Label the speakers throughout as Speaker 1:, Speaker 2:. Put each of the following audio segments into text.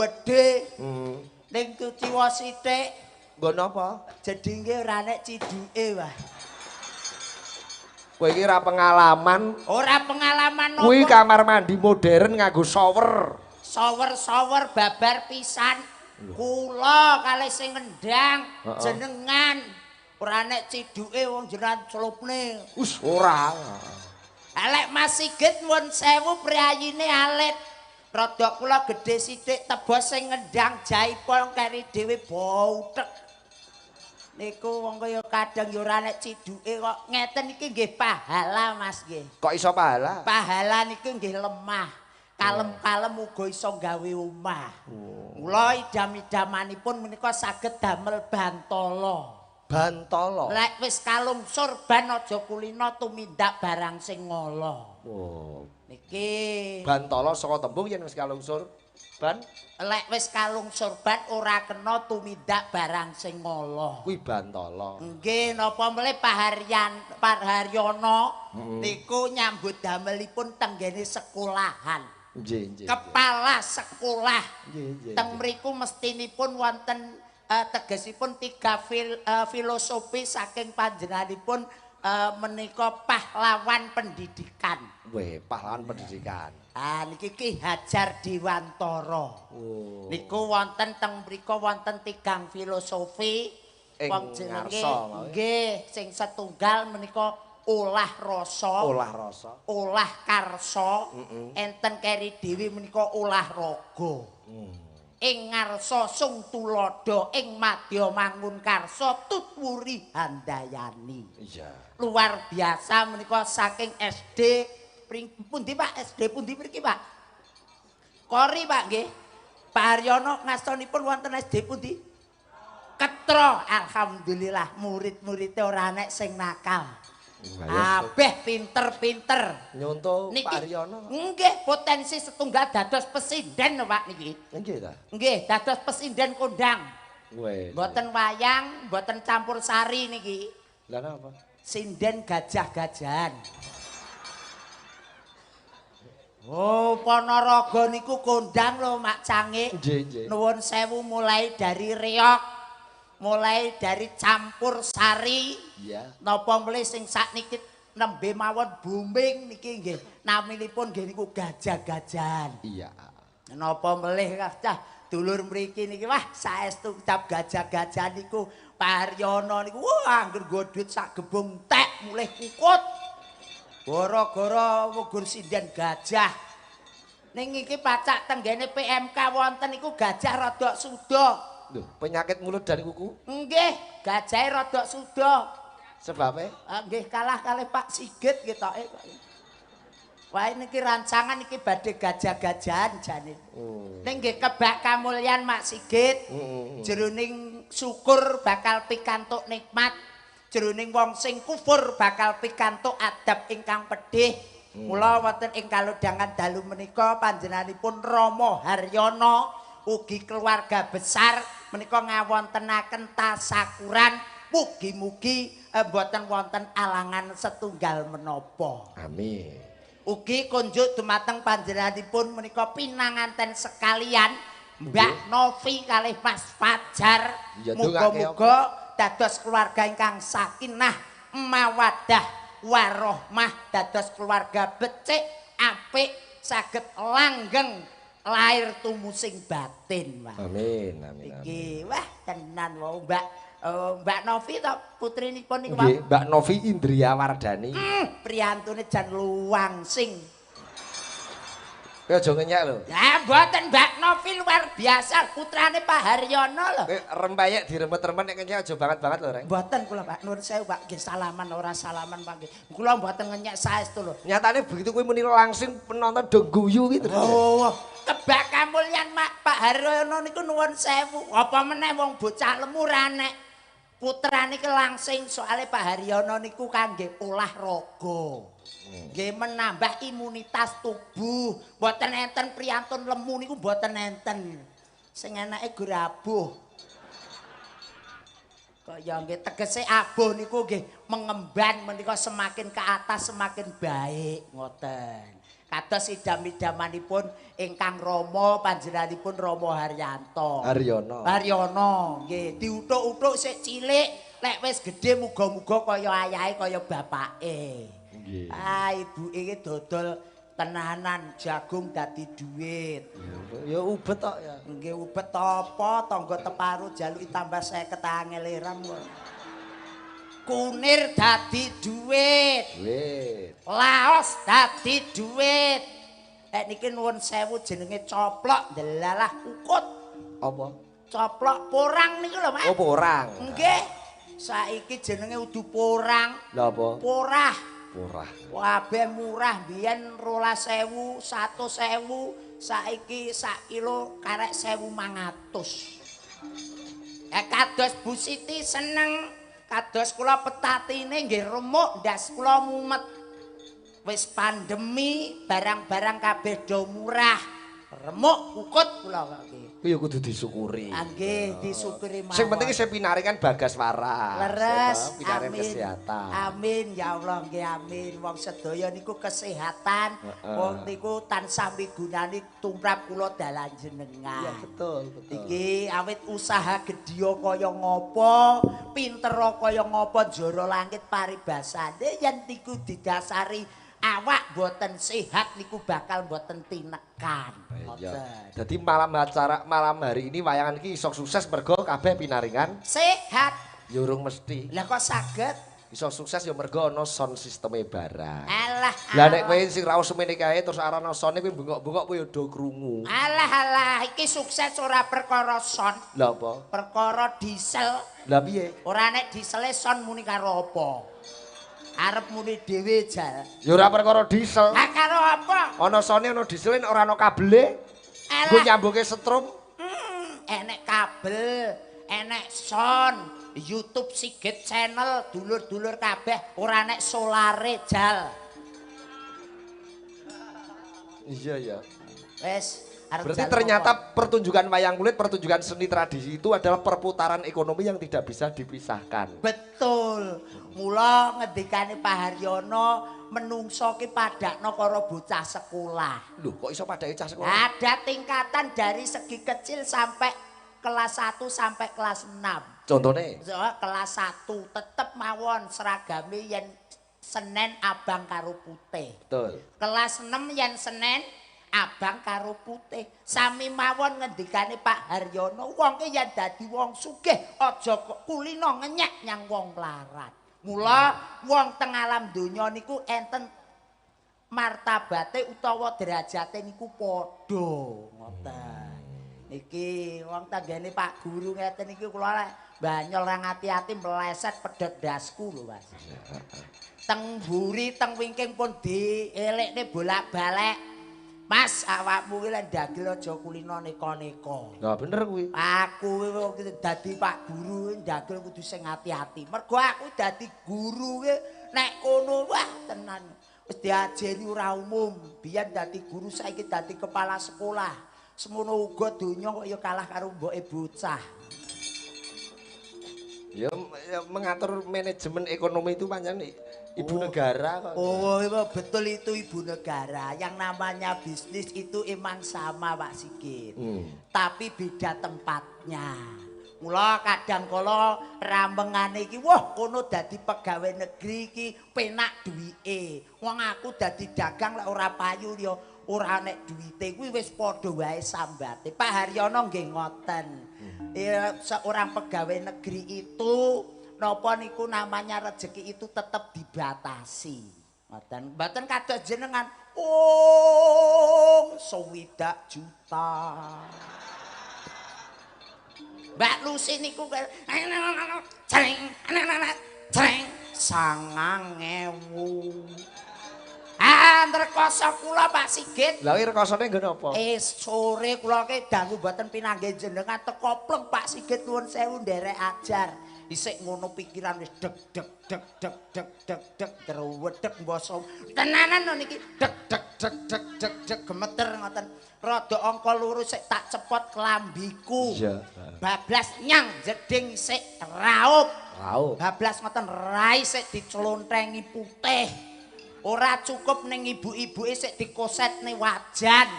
Speaker 1: Gedhe. Ning Kuciwa sithik.
Speaker 2: Nggo napa?
Speaker 1: Jedinge ora nek ciduke wae.
Speaker 2: Kowe iki ora pengalaman.
Speaker 1: Ora pengalaman nopo.
Speaker 2: Kuwi kamar mandi modern nganggo shower.
Speaker 1: Shower babar pisan. Kula kalih sing ngendang jenengan. Ora nek ciduke wong jenengan celupne.
Speaker 2: Us ora.
Speaker 1: Alek Mas Sigit nuwun sewu priyayine alit. Rodok kula gedhe sithik tebos sing ngendang jaipol keri dhewe bautek. Niku wong kaya kadang ya ora nek ciduke kok ngeten iki nggih pahala Mas nggih.
Speaker 2: Kok iso pahala?
Speaker 1: Pahala niku nggih lemah. Kalem-kalem uga iso gawe omah. Mula idam-idamanipun menika saged damel bantala.
Speaker 2: Bantala.
Speaker 1: Lek wis kalungsur ban aja kulina tumindak barang sing ngala.
Speaker 2: Oh.
Speaker 1: Niki
Speaker 2: Bantala saka tembung yen wis kalungsur ban.
Speaker 1: Lek wis kalungsur ban ora kena tumindak barang sing ngala.
Speaker 2: Kuwi bantala.
Speaker 1: Nggih napa melih Pak Haryono niku nyambut damelipun tenggene sekolahan.
Speaker 2: Nggih.
Speaker 1: Kepala sekolah.
Speaker 2: Nggih.
Speaker 1: Teng mriku mestinipun wonten tegesipun tiga filosofi saking panjenenganipun menika pahlawan pendidikan.
Speaker 2: Weh, pahlawan pendidikan.
Speaker 1: Niki Ki Hajar Dewantara.
Speaker 2: Oh.
Speaker 1: Niku wonten teng mriku wonten tigang filosofi wong jenenge nggih sing setunggal menika olah rasa. Olah karsa. Enten keri dhewe menika olah raga. Ing ngarsa sung tulodo ing madya mangun karsa tutwuri handayani.
Speaker 2: Iya.
Speaker 1: Luar biasa menika saking SD pundi Pak? SD pundi mriki Pak? Kori Pak nggih. Pak Haryono ngastonipun wonten SD pundi? Ketro. Alhamdulillah murid-muride ora nek sing nakal. Abeh pinter-pinter.
Speaker 2: Nyonto Pak Haryono.
Speaker 1: Nggih, potensi setunggal dados presiden Pak niki.
Speaker 2: Nggih ta?
Speaker 1: Nggih, dados presiden kondang.
Speaker 2: Weh.
Speaker 1: Mboten wayang, mboten campur sari niki.
Speaker 2: Lah napa?
Speaker 1: Sinden gajah-gajahan. Oh, Ponorogo niku kondang lho Mak Cangik.
Speaker 2: Nggih.
Speaker 1: Nuwun sewu mulai dari reok, mulai dari campur sari.
Speaker 2: Iya.
Speaker 1: Napa mlih sing sakniki nembe mawon booming niki nggih. Naminipun nggih niku gajah-gajahan.
Speaker 2: Iya.
Speaker 1: Napa mlih cah dulur mriki niki wah saestu kitab gajah-gajahan niku Pak Haryono niku wah angger nggo duit sak gebung tek mulih kukut. Gara-gara wugur sinden gajah. Ning iki pacak tenggene PMK wonten niku gajah rada suda.
Speaker 2: Lho, penyakit mulut dan kuku?
Speaker 1: Nggih, gajahe rada suda.
Speaker 2: Sebabnya?
Speaker 1: Nggih kalah kalih Pak Sigit ketoke. Wah niki rancangan iki badhe gajah-gajahan jane. Ning nggih kebak kamulyan Mak Sigit. Jroning syukur bakal pikantuk nikmat. Jroning wong sing kufur bakal pikantuk adab ingkang pedhih. Mula wonten ing kalodhangan dalu menika panjenenganipun Rama Haryono ugi keluarga besar menika ngawontenaken tasakuran. Mugi-mugi mboten wonten alangan setunggal menapa.
Speaker 2: Amin.
Speaker 1: Ugi kunjuk dumateng panjenenganipun menika pinanganten sekalian Mbak Novi kalih Mas Fajar. Muga-muga dados keluarga ingkang sakinah mawaddah warohmah dados keluarga becik apik saged langgeng lahir tumusing batin.
Speaker 2: Amin.
Speaker 1: Iki wah tenan wae Mbak Novi to putrinipun niku.
Speaker 2: Nggih, Mbak Novi Indriyawardani.
Speaker 1: Priyantune jan luwangsing.
Speaker 2: Kowe aja ngenyek lho.
Speaker 1: Lah mboten Mbak Novi luar biasa putrane Pak Haryono lho.
Speaker 2: Rempayek diremet-remet nek ngenyek aja banget-banget lho, Reng.
Speaker 1: Mboten kula Pak, nuwun sewu Pak, nggih salaman ora salaman Pak nggih. Kula mboten ngenyek saestu lho.
Speaker 2: Nyatane begitu kowe muni langsung penonton do guyu gitu.
Speaker 1: Oh, kebak kamulyan Pak Haryono niku nuwun sewu. Apa meneh wong bocah lemu ra nek putrane ki langsing soalé Pak Haryono niku kangge olahraga. Nggih menambah imunitas tubuh. Mboten enten priyantun lemu niku mboten enten. Sing enake grabuh. Kaya nggih tegese abuh niku nggih mengemban menika semakin ke atas semakin baik ngoten. Kados idam-idamanipun ingkang Rama panjenenganipun Rama Haryanto. Haryono nggih diuthuk-uthuk sik cilik lek wis gedhe muga-muga kaya ayahe kaya bapake. Nggih. Ah ibuke iki dodol tenanan jagung dadi dhuwit.
Speaker 2: Ya ubet tok ya.
Speaker 1: Nggih ubet apa tangga teparu jaluki tambah 50 angeleran kok. Kunir dadi dhuwit. Laos dadi dhuwit. Niki nuwun sewu jenenge coplok delalah ukut.
Speaker 2: Apa?
Speaker 1: Coplok porang niku lho, Mas.
Speaker 2: Oh, porang.
Speaker 1: Nggih. Saiki jenenge udu porang.
Speaker 2: Lha apa?
Speaker 1: Porah. Kabeh murah biyen 12.000, 100.000, saiki sak kilo karek 1.500. Kados Bu Siti seneng, kados kula petatine nggih remuk ndas kula mumet. Wis pandemi, barang-barang kabeh do murah. Remuk ukut kula kok iki.
Speaker 2: Kuwi ya kudu disyukuri.
Speaker 1: Nggih, disyukuri mawon.
Speaker 2: Sing penting sing pinaringan bagas waras.
Speaker 1: Leres,
Speaker 2: pinaringan
Speaker 1: amin.
Speaker 2: kesehatan.
Speaker 1: Amin ya Allah nggih amin. Wong sedaya niku kesehatan, wong niku tansah migunani tumrap kula dalan jenengan.
Speaker 2: Iya betul.
Speaker 1: Iki awit usaha gedya kaya ngopo, pinter kaya ngopo njara langit paribasane yen niku didasari awak boten sehat niku bakal boten tinekan.
Speaker 2: Jadi malam hari ini wayangan iki iso sukses mergo kabeh pinaringan
Speaker 1: sehat.
Speaker 2: Ya urung mesti.
Speaker 1: Lah kok saged
Speaker 2: iso sukses ya mergo ana sound sisteme barang.
Speaker 1: Alah.
Speaker 2: Lah nek kowe sing ra semene kae terus arana sone kowe bengok-bengok kowe ya do krungu.
Speaker 1: Alah iki sukses ora perkara sound.
Speaker 2: Lah apa?
Speaker 1: Perkara diesel.
Speaker 2: Lah piye?
Speaker 1: Ora nek diesele sound muni karo apa? Arep muni dhewe jal.
Speaker 2: Ya ora perkara diesel.
Speaker 1: Lah karo apa?
Speaker 2: Ana sone ana diesel ora ana kabele. Nggo nyambungke setrum.
Speaker 1: Enek kabel, enek sound, YouTube Sigit channel, dulur-dulur kabeh ora nek solare jal.
Speaker 2: Iya ya.
Speaker 1: Wes
Speaker 2: berarti ternyata pertunjukan wayang kulit, pertunjukan seni tradisi itu adalah perputaran ekonomi yang tidak bisa dipisahkan.
Speaker 1: Betul. Mula ngendikane Pak Haryono menungso ki padakno karo bocah sekolah.
Speaker 2: Lho, kok iso padake cah sekolah?
Speaker 1: Ada tingkatan dari segi kecil sampai kelas 1 sampai kelas 6.
Speaker 2: Contone?
Speaker 1: Kelas 1 tetep mawon seragame yen Senin abang karo putih.
Speaker 2: Betul.
Speaker 1: Kelas 6 yen Senin abang karo putih. Sami mawon ngendikane Pak Haryono, wong ki yen dadi wong sugih aja kulino ngenyek nyang wong mlarat. Mula wong teng alam donya niku enten martabate utawa derajate niku padha ngoten. Niki wong tanggane Pak Guru ngeten iki kula banyol ra ngati-ati meleset pedhot dasku lho Mas. Teng mburi teng wingking pun dielekne bolak-balik. Mas awakmu ki lek ndagel aja kulino neka-neka.
Speaker 2: Lah bener kuwi.
Speaker 1: Aku dadi Pak Guru ndagel kudu sing ati-ati. Mergo aku dadi guru ki nek kono wah tenan. Wis diajeni ora umum. Biyen dadi guru saiki dadi kepala sekolah. Semono uga donya kok ya kalah karo mboke bocah.
Speaker 2: Ya mengatur manajemen ekonomi itu pancen ibu negara kok.
Speaker 1: Oh, betul itu ibu negara. Yang namanya bisnis itu emang sama Pak Sigit. Tapi beda tempatnya. Mula kadang kala rambengane iki wah kono dadi pegawai negeri iki penak duwike. Wong aku dadi dagang lek ora payu ya ora nek duwite kuwi wis padha wae sambate. Pak Haryono nggih ngoten. Seorang pegawai negeri itu napa niku namanya rezeki itu tetap dibatasi. Mboten kados jenengan. Oh, 20 juta. Mbak Lucy niku ceng 9.000. Rekoso kula Pak Sigit.
Speaker 2: Lah rekosone nggon apa?
Speaker 1: Sore kula ki dangu mboten pinanggih jenengan teko pleng Pak Sigit nuwun sewu nderek ajar. Isik ngono pikiran wis deg deg deg deg deg deg deg terwedeg mbasa. Tenanan lho niki deg deg deg deg deg deg gemeter ngoten. Rada angka loro sik tak cepot kelambiku.
Speaker 2: Iya.
Speaker 1: Bablas nyang jeding sik raup.
Speaker 2: Raup.
Speaker 1: Bablas ngoten rai sik dicelontengi putih. Ora cukup ning ibu-ibuke sik dikosetne wajan.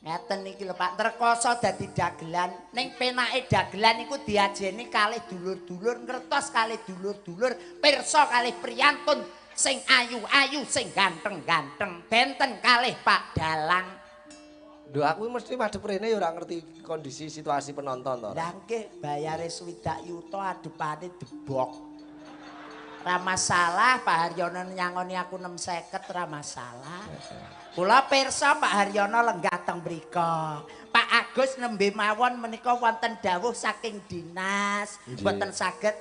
Speaker 1: Ngeten iki lho Pak, terkoso dadi dagelan. Ning penake dagelan iku diajeni kalih dulur-dulur, ngertos kalih dulur-dulur, pirsa kalih priyantun sing ayu-ayu, sing ganteng-ganteng. Benten kalih Pak Dalang.
Speaker 2: Lho aku mesti madhep rene ya ora ngerti kondisi situasi penonton to.
Speaker 1: Lah nggih bayare 20 yuta adepane debok. Ra masalah Pak Haryono nyangoni aku 650 ra masalah. Kula pirsa Pak Haryono lenggah teng mriko. Pak Agus nembe mawon menika wonten dawuh saking dinas, mboten saged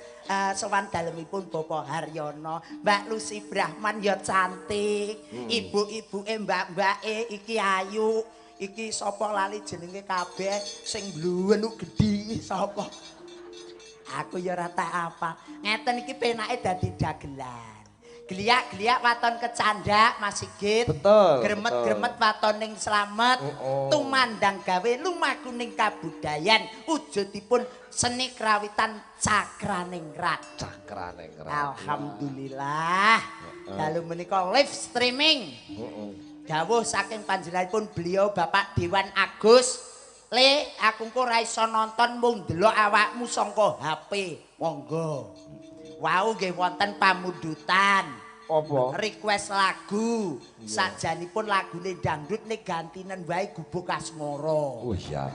Speaker 1: sowan dalemipun Bapak Haryono. Mbak Lucy Brahman ya cantik, ibu-ibuke mbak-mbake iki ayu. Iki sapa lali jenenge kabeh sing bluwen gedhi sapa? Aku ya ora tak apa. Ngeten iki penake dadi dagelan. Gliak-gliak waton kecandak Mas Sigit.
Speaker 2: Betul.
Speaker 1: Gremet-gremet waton ning slamet. Tumandang gawe lumakuning kabudayan. Wujudipun seni krawitan cakraning rat.
Speaker 2: Cakraning rat.
Speaker 1: Alhamdulillah. Dalu menika live streaming. Dawuh saking panjenenganipun beliau Bapak Dewan Agus. Le, aku kok ora iso nonton mung ndelok awakmu saka HP. Monggo. Wau nggih wonten pamundutan.
Speaker 2: Apa?
Speaker 1: Request lagu. Sajanipun lagune dangdut nek gantinen wae Gubuk Asmara.
Speaker 2: Oh iya.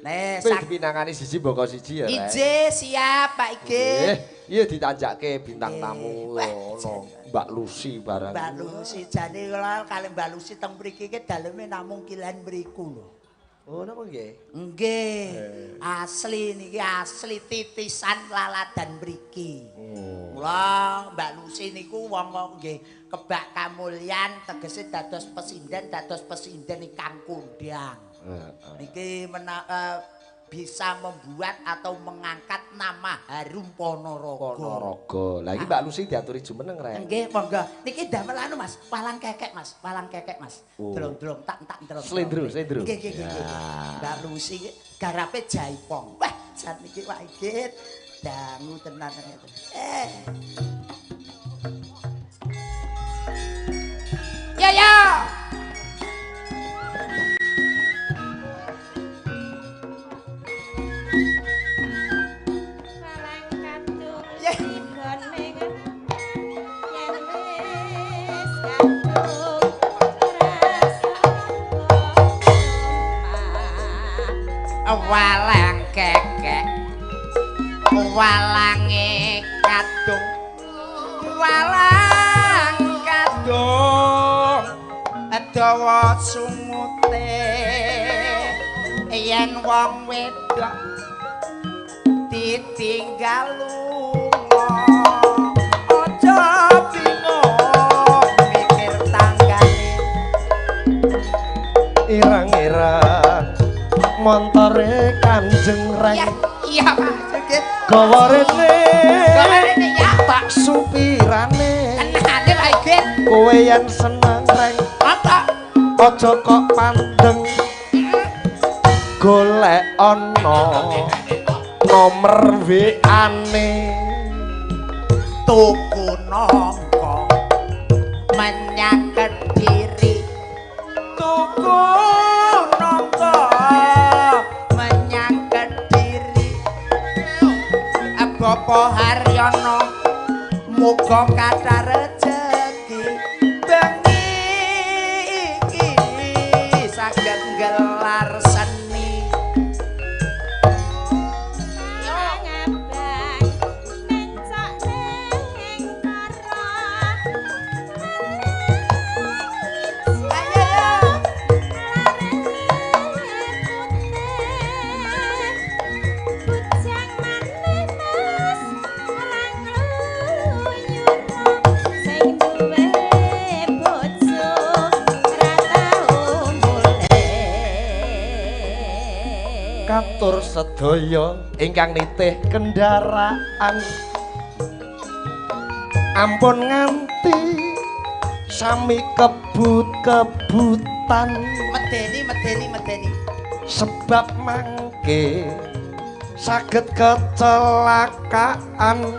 Speaker 1: Nek
Speaker 2: sak pinangane siji mboko siji ya, Rek.
Speaker 1: Ije siap Pak Igit.
Speaker 2: Iya ditanjakke bintang tamu ngono. Mbak Lucy barang.
Speaker 1: Mbak Lucy jane kula kali Mbak Lucy teng mriki iki daleme namung kilen mriku lho.
Speaker 2: Oh napa nggih?
Speaker 1: Nggih. Asli niki asli titisan laladan mriki. Mula Mbak Lucy niku wong nggih kebak kamulyan tegese dados pesinden ingkang kondang. Niki bisa membuat atau mengangkat nama harum Ponorogo.
Speaker 2: Ponorogo. Lah iki Mbak Lucy diaturi jumeneng rek.
Speaker 1: Nggih, monggo. Niki damel anu Mas, palang kekek Mas, palang kekek Mas. Drong-drong tak drong.
Speaker 2: Slendro.
Speaker 1: Nggih. Mbak Lucy garape Jaipong. Wah, jan niki Pak Igit dangu tenan ngeten. Ya. Walang kekek walange kadung dawa sumute yen wong wedok ditinggal lunga aja bingung mikir tanggane
Speaker 2: irang-irang montore Kanjeng Reng.
Speaker 1: Iya Pak.
Speaker 2: Gawa rene
Speaker 1: ya
Speaker 2: tak supirane.
Speaker 1: Kenane Pak Igit.
Speaker 2: Kowe yen seneng Reng.
Speaker 1: Apa?
Speaker 2: Aja kok pandeng. Golek ana nomer WA-ne.
Speaker 1: Tuku nangka menyang Kediri. Tuku nangka menyang Kediri. Bapak Haryono muga kathah rejeki bengi iki saged nggelar seni.
Speaker 2: Katur sedaya ingkang nitih kendaraan ampun nganti sami kebut-kebutan
Speaker 1: Medeni
Speaker 2: sebab mangke saged kecelakaan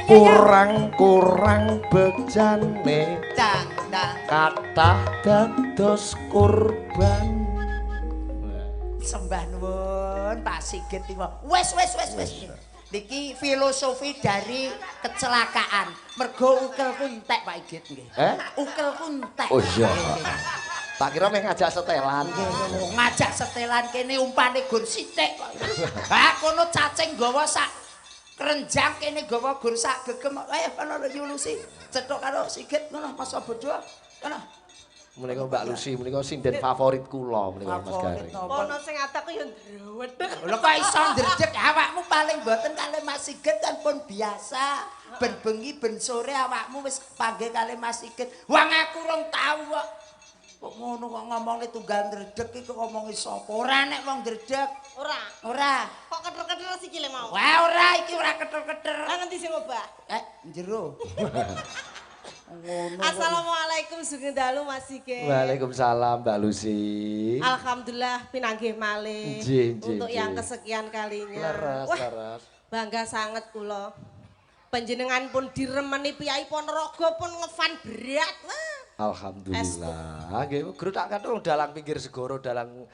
Speaker 2: kurang-kurang bejane
Speaker 1: Dang dang.
Speaker 2: kathah dados kurban.
Speaker 1: Sembah nuwun Pak Sigit iki. Wis. Niki filosofi dari kecelakaan. Mergo ukelku entek Pak Sigit nggih. Ukelku entek.
Speaker 2: Oh iya. Tak kira meh ngajak setelan.
Speaker 1: Ngajak setelan kene umpane gur sithik kok. Ha kono cacing gawa sak kerenjang kene gawa gur sak gegem. Ayo kono nyulusi. Cetok karo Sigit ngono masa bodho. Kono.
Speaker 2: Menika Mbak Lucy menika sinden favorit kula menika Mas Garing.
Speaker 3: Ono sing atak yo ndrewedeg.
Speaker 1: Lho kok iso ndredeg awakmu paling mboten kalih Mas Sigit kan pun biasa. Ben bengi ben sore awakmu wis panggih kalih Mas Sigit. Wong aku rong tau kok. Kok ngono kok ngomongi tunggal ndredeg iki kok ngomongi sapa? Ora nek wong ndredeg. Ora.
Speaker 3: Kok keter-keter sikile mau?
Speaker 1: Wah ora iki ora keter-keter.
Speaker 3: Lah ngendi sing obah?
Speaker 1: Njero. Ngono.
Speaker 3: Assalamualaikum sugeng dalu Mas Sigit.
Speaker 2: Waalaikumsalam Mbak Lucy.
Speaker 3: Alhamdulillah pinanggih malih.
Speaker 2: Nggih,
Speaker 3: Untuk yang kesekian kalinya.
Speaker 2: Laras.
Speaker 3: Bangga sangat kula. Panjenengan pun diremeni Piyai Ponorogo pun ngefan berat. Wah.
Speaker 2: Alhamdulillah. Nggih, guru tak kathah dalang pinggir segoro dalang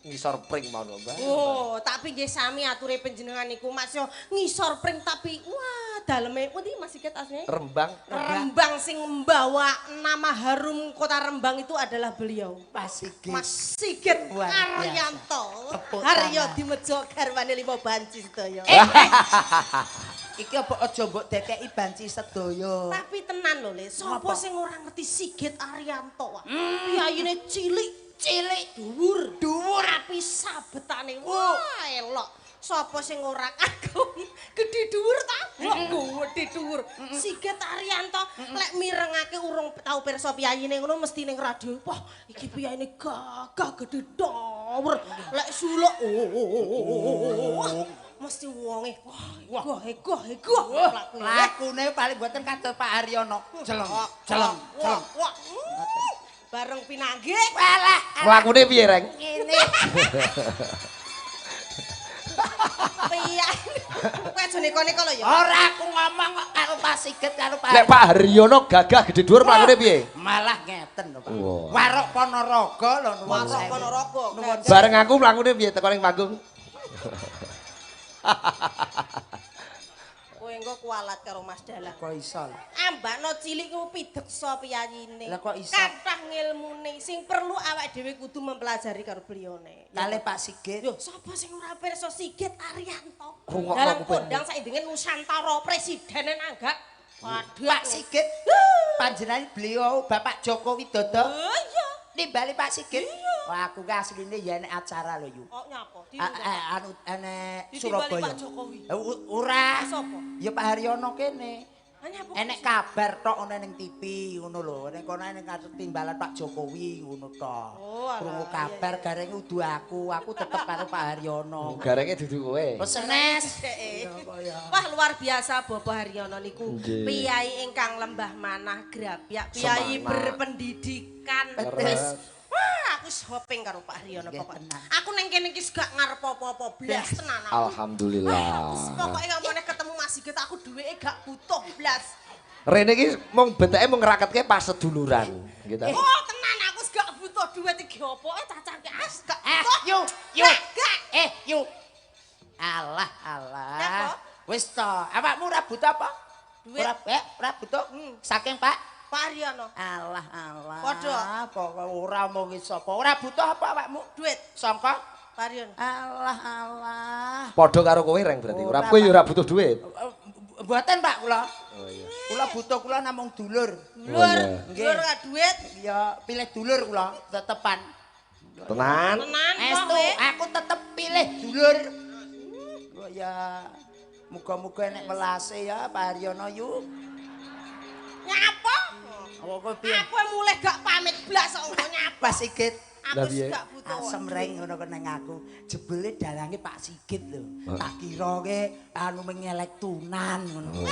Speaker 2: ngisor pring mau Mbak.
Speaker 3: Oh, tapi nggih sami ature panjenengan niku Mas yo ngisor pring tapi wah daleme pundi Mas Sigit asline?
Speaker 2: Rembang.
Speaker 3: Rembang sing membawa nama harum kota Rembang itu adalah beliau.
Speaker 1: Mas Sigit.
Speaker 3: Mas Sigit
Speaker 1: Luar biasa.
Speaker 3: Aryanto.
Speaker 1: Tepuk
Speaker 3: Haryo
Speaker 1: tangan.
Speaker 3: dimejo garwane 5 banci sedaya.
Speaker 1: Iki apa aja mbok dekeki banci sedaya.
Speaker 3: Tapi tenan lho Le, sapa
Speaker 1: Apa?
Speaker 3: sing ora ngerti Sigit Aryanto? Wah. Piyayine cilik, dhuwur, tapi sabetane wah elok. Sapa sing ora kagum gedhe dhuwur ta? Wah, gedhe dhuwur. Sigit Aryanto lek mirengake urung tau pirsa piyayine ngono mesti ning radio. Wah, iki piyayine gagah gedhe dhuwur. Lek suluk mesti wonge wah egoh
Speaker 1: Lakune paling mboten kados Pak Haryono. Jeleng.
Speaker 3: Wah. Bareng pinanggih.
Speaker 1: Walah,
Speaker 2: Lakune piye, Reng?
Speaker 1: ngene.
Speaker 3: Piye? Kowe aja neko-neko lho ya.
Speaker 1: Ora aku ngomong kok karo Pak Sigit karo Pak.
Speaker 2: Lek Pak Haryono gagah gede dhuwur lakune piye?
Speaker 1: Malah ngeten lho Pak.
Speaker 2: Wah.
Speaker 1: Warok Ponorogo lho nuwun
Speaker 3: Warok
Speaker 1: sewu.
Speaker 3: Ponorogo.
Speaker 1: Nuwun
Speaker 2: Bareng aku lakune piye teko ning panggung?
Speaker 3: Kowe engko kualat karo Mas Dalang.
Speaker 1: kok iso. lho.
Speaker 3: Ambakno cilik ku pideksa piyayine.
Speaker 1: Lah kok iso?
Speaker 3: Kathah ngilmune sing perlu awake dhewe kudu mempelajari karo belione.
Speaker 1: Kalih Pak Sigit.
Speaker 3: Yo, sapa sing ora pirsa Sigit Aryanto?
Speaker 2: Rungokno
Speaker 3: Dalam
Speaker 2: kuping.
Speaker 3: kondang saindenge Nusantara presiden nanggak. Waduh,
Speaker 1: Pak Sigit. Panjenengan beliau Bapak Joko Widodo.
Speaker 3: Oh iya.
Speaker 1: Nimbali Pak Sigit. Wah aku ki asline ya nek acara lho yu.
Speaker 3: Oh nyapa?
Speaker 1: Anu enek
Speaker 3: Ditimbali
Speaker 1: Surabaya.
Speaker 3: Pak Jokowi.
Speaker 1: Ora.
Speaker 3: Sapa?
Speaker 1: Ya Pak Haryono kene.
Speaker 3: Nyapa?
Speaker 1: Enek kabar tok ana ning TV ngono lho. Nek kono ning timbalan Pak Jokowi ngono tok.
Speaker 3: Oh, alah,
Speaker 1: Krungu
Speaker 3: iya,
Speaker 1: kabar gareng udu aku tetep karo Pak Haryono.
Speaker 2: Garenge dudu kowe.
Speaker 1: Wes senes.
Speaker 3: Wah luar biasa Bapak Haryono niku.
Speaker 2: Nggih.
Speaker 3: Piyai ingkang lembah manah grapyak,
Speaker 2: Semangat.
Speaker 3: piyai berpendidikan.
Speaker 1: Betul.
Speaker 3: Wah, aku shopping karo Pak Haryono
Speaker 1: Nggih,
Speaker 3: pokoknya.
Speaker 1: tenan.
Speaker 3: Aku neng kene iki gak ngarep apa-apa blas tenan aku.
Speaker 2: Alhamdulillah.
Speaker 3: Pokoknya gak mau ketemu Mas Sigit aku duweke gak butuh blas.
Speaker 2: Rene iki mung beteke mung ngraketke pas seduluran, gitu.
Speaker 3: Oh, tenan aku gak butuh duit iki opo cacangke as gak butuh.
Speaker 1: Yuk.
Speaker 3: Gak.
Speaker 1: Yuk. Alah, alah.
Speaker 3: Napa?
Speaker 1: Wis to, awakmu ora butuh apa?
Speaker 3: Duit.
Speaker 1: Ora butuh. Saking Pak.
Speaker 3: Pak Haryono,
Speaker 1: Alah, alah.
Speaker 3: Padha.
Speaker 1: Pokoke ora omongi sapa. Ora butuh apa awakmu?
Speaker 3: duit
Speaker 1: Sangka?
Speaker 3: Pak Haryono.
Speaker 1: Alah, alah.
Speaker 2: Padha karo kowe Reng berarti. Ora
Speaker 1: Ora,
Speaker 2: kowe ya
Speaker 1: Pak.
Speaker 2: ora butuh duit.
Speaker 1: Mboten Pak kula.
Speaker 2: Oh iya.
Speaker 1: Kula butuh kula namung dulur.
Speaker 3: Dulur,
Speaker 2: iya.
Speaker 3: dulur gak duit.
Speaker 1: Ya pilih dulur kula tetepan.
Speaker 2: Tenan.
Speaker 3: Tenan
Speaker 1: Estu,
Speaker 3: kok.
Speaker 1: aku tetep pilih dulur. Oh ya, muga-muga enek welase ya Pak Haryono yuk.
Speaker 3: Nyapa?
Speaker 1: Apa kowe piye?
Speaker 3: Aku mulai gak pamit blas kok engko nyapa.
Speaker 1: Pak Sigit.
Speaker 3: Aku
Speaker 2: Lah, piye?
Speaker 3: gak butuh.
Speaker 1: Asem reng ngono kok nang aku. Jebule dalange Pak Sigit lho. Tak kira ke anu mengelek tunan ngono.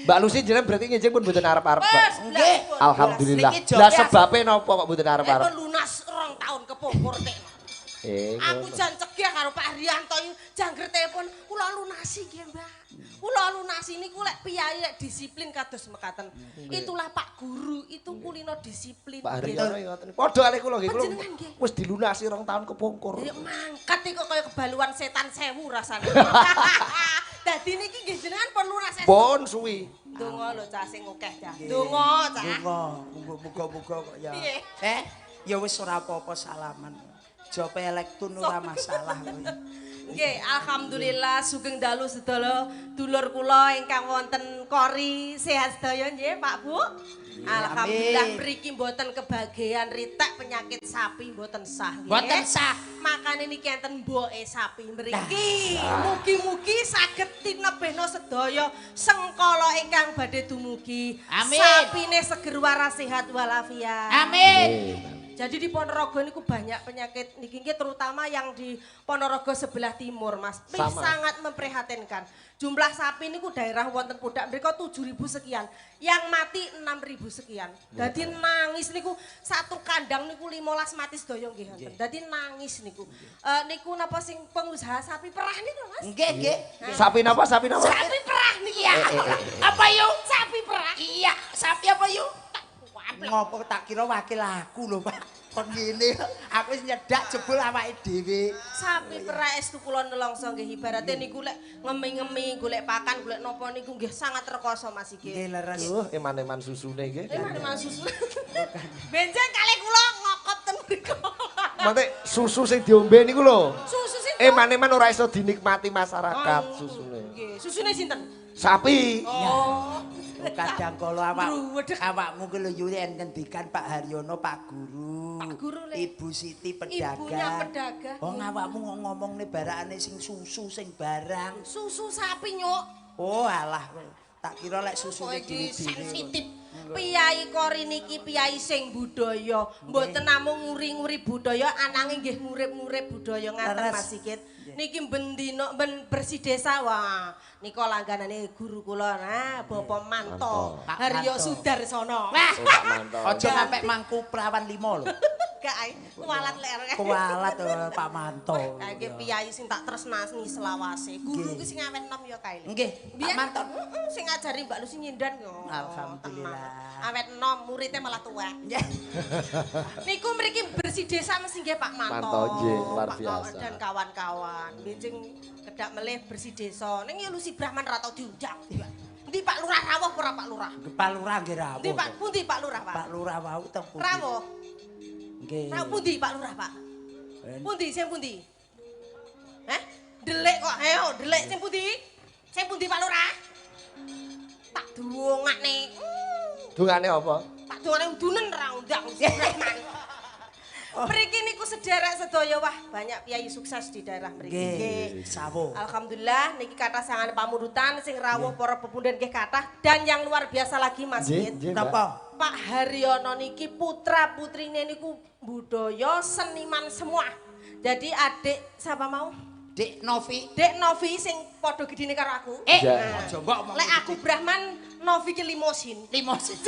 Speaker 2: Mbak Lucy jenengan berarti ngejeng pun mboten arep-arep, Mbak.
Speaker 3: Wes,
Speaker 1: Nggih.
Speaker 2: Alhamdulillah.
Speaker 1: Niki joke
Speaker 2: Lah sebabe napa kok mboten arep-arep?
Speaker 3: Aku lunas 2 tahun kepungkur tek. Aku jan cegah karo Pak Haryanto jangger telepon kula lunasi nggih Mbak. Kula lunasi niku lek piyai lek disiplin kados mekaten. Itulah Pak Guru, itu kulino disiplin.
Speaker 2: Pak Haryanto ngoten. Padha kali kula nggih kula. Wis dilunasi 2 tahun kepungkur.
Speaker 3: Ya mangkat iku kaya kebaluan setan 1000 rasane. Dadi niki nggih jenengan pun lunas esuk.
Speaker 2: Pun suwi.
Speaker 3: Donga lho cah sing akeh cah. Donga cah.
Speaker 1: Muga-muga kok ya. Ya wis ora apa-apa salaman. Jope elektun ora masalah kowe.
Speaker 3: Nggih, alhamdulillah sugeng dalu sedaya dulur kula ingkang wonten Kori sehat sedaya nggih Pak Bu. Alhamdulillah mriki mboten kebagian ritek penyakit sapi mboten sah nggih.
Speaker 1: Mboten sah.
Speaker 3: Makane niki enten mboke sapi mriki. Mugi-mugi saged tinebehna sedaya sengkala ingkang badhe dumugi.
Speaker 1: Amin.
Speaker 3: Sapine seger waras sehat walafiat.
Speaker 1: Amin.
Speaker 3: Jadi di Ponorogo niku banyak penyakit niki terutama yang di Ponorogo sebelah timur Mas. Sangat memprihatinkan. Jumlah sapi niku daerah wonten Pudak mriko 7.000 sekian. Yang mati 6.000 sekian. Dadi nangis niku satu kandang niku 15 mati sedaya nggih wonten. Dadi nangis niku. Niku napa sing pengusaha sapi perah niku Mas?
Speaker 1: Nggih, nggih.
Speaker 2: Sapi napa? Sapi napa?
Speaker 3: Sapi perah niki ya.
Speaker 1: Apa yuk?
Speaker 3: Sapi perah.
Speaker 1: Iya, sapi apa yuk? Ngopo tak kira wakil aku lho Pak. Kon ngene aku wis nyedak jebul awake dhewe.
Speaker 3: Sapi perah estu kula nelongso nggih ibarate niku lek ngemi-ngemi golek pakan golek napa niku nggih sangat rekoso Mas iki.
Speaker 1: Nggih leres.
Speaker 2: Eman-eman susune nggih.
Speaker 3: Eman susu. Benjang kali kula ngokop ten mriku.
Speaker 2: Mate susu sing diombe niku lho.
Speaker 3: Susu sing
Speaker 2: Eman-eman ora iso dinikmati masyarakat susune.
Speaker 3: nggih. Susune sinten?
Speaker 2: Sapi.
Speaker 3: Oh.
Speaker 1: Kadang kala awakmu ki lho yen ngendikan Pak Haryono Pak Guru.
Speaker 3: Pak Guru le.
Speaker 1: Ibu Siti pedagang.
Speaker 3: Ibunya pedagang.
Speaker 1: Wong awakmu ngomongne barakane sing susu sing barang.
Speaker 3: Susu sapi nyuk.
Speaker 1: Oh alah tak kira lek susune
Speaker 3: Iki
Speaker 1: dhewe-dhewe.
Speaker 3: sensitif. Piyai Kori niki piyai sing budaya. Mboten namung nguri-nguri budaya ananging nggih ngurip-ngurip budaya ngaten Mas Sigit. Niki bendina ben bersih desa wah nika langganane guru kula nah Bapak Manto Haryo Sudarsono.
Speaker 2: Pak Manto.
Speaker 1: Aja sampe mangku prawan 5 lho.
Speaker 3: Gak ae kualat ler.
Speaker 1: Kualat Pak Manto.
Speaker 3: Nggih piyai sing tak tresnani selawase. Guru ki sing awet enom ya kae.
Speaker 1: Nggih, Pak Manto.
Speaker 3: Sing ngajari Mbak Lucy nyindan yo.
Speaker 1: Alhamdulillah.
Speaker 3: Awet enom muridnya malah tua. Niku mriki bersih desa mesti nggih Pak Manto.
Speaker 2: Manto nggih luar
Speaker 3: Pak
Speaker 2: biasa.
Speaker 3: Dan kawan-kawan. Bijing kedak melih bersih desa. Ning ya Lucy Brahman ra tau diundang. Endi Pak Lurah rawuh ora Pak Lurah?
Speaker 1: Pak Lurah nggih rawuh.
Speaker 3: Endi Pak pundi Pak Lurah Pak?
Speaker 1: Pak Lurah wau teng pundi?
Speaker 3: Rawuh.
Speaker 1: Nggih.
Speaker 3: Rawuh pundi Pak Lurah Pak? Pundi sing pundi? Hah? Delek kok. Ayo delek sing pundi? Sing pundi Pak Lurah? Tak dongakne.
Speaker 2: Dungane apa?
Speaker 3: Tak dongakne udunen ra undang Lucy Brahman. Mriki niku sederek sedaya wah banyak piyai sukses di daerah mriki.
Speaker 1: Nggih, sawo.
Speaker 3: Alhamdulillah niki kathah sangan pamurutan sing rawuh para pemuda nggih kathah dan yang luar biasa lagi Mas Yit.
Speaker 1: Napa?
Speaker 3: Pak Haryono niki putra putrine niku budaya seniman semua. Jadi adik siapa mau?
Speaker 1: Dik Novi.
Speaker 3: Dek Novi sing padha gedine karo aku.
Speaker 1: Aja mbok omong.
Speaker 3: Lek aku Brahman, Novi ki limosin.
Speaker 1: Limosin.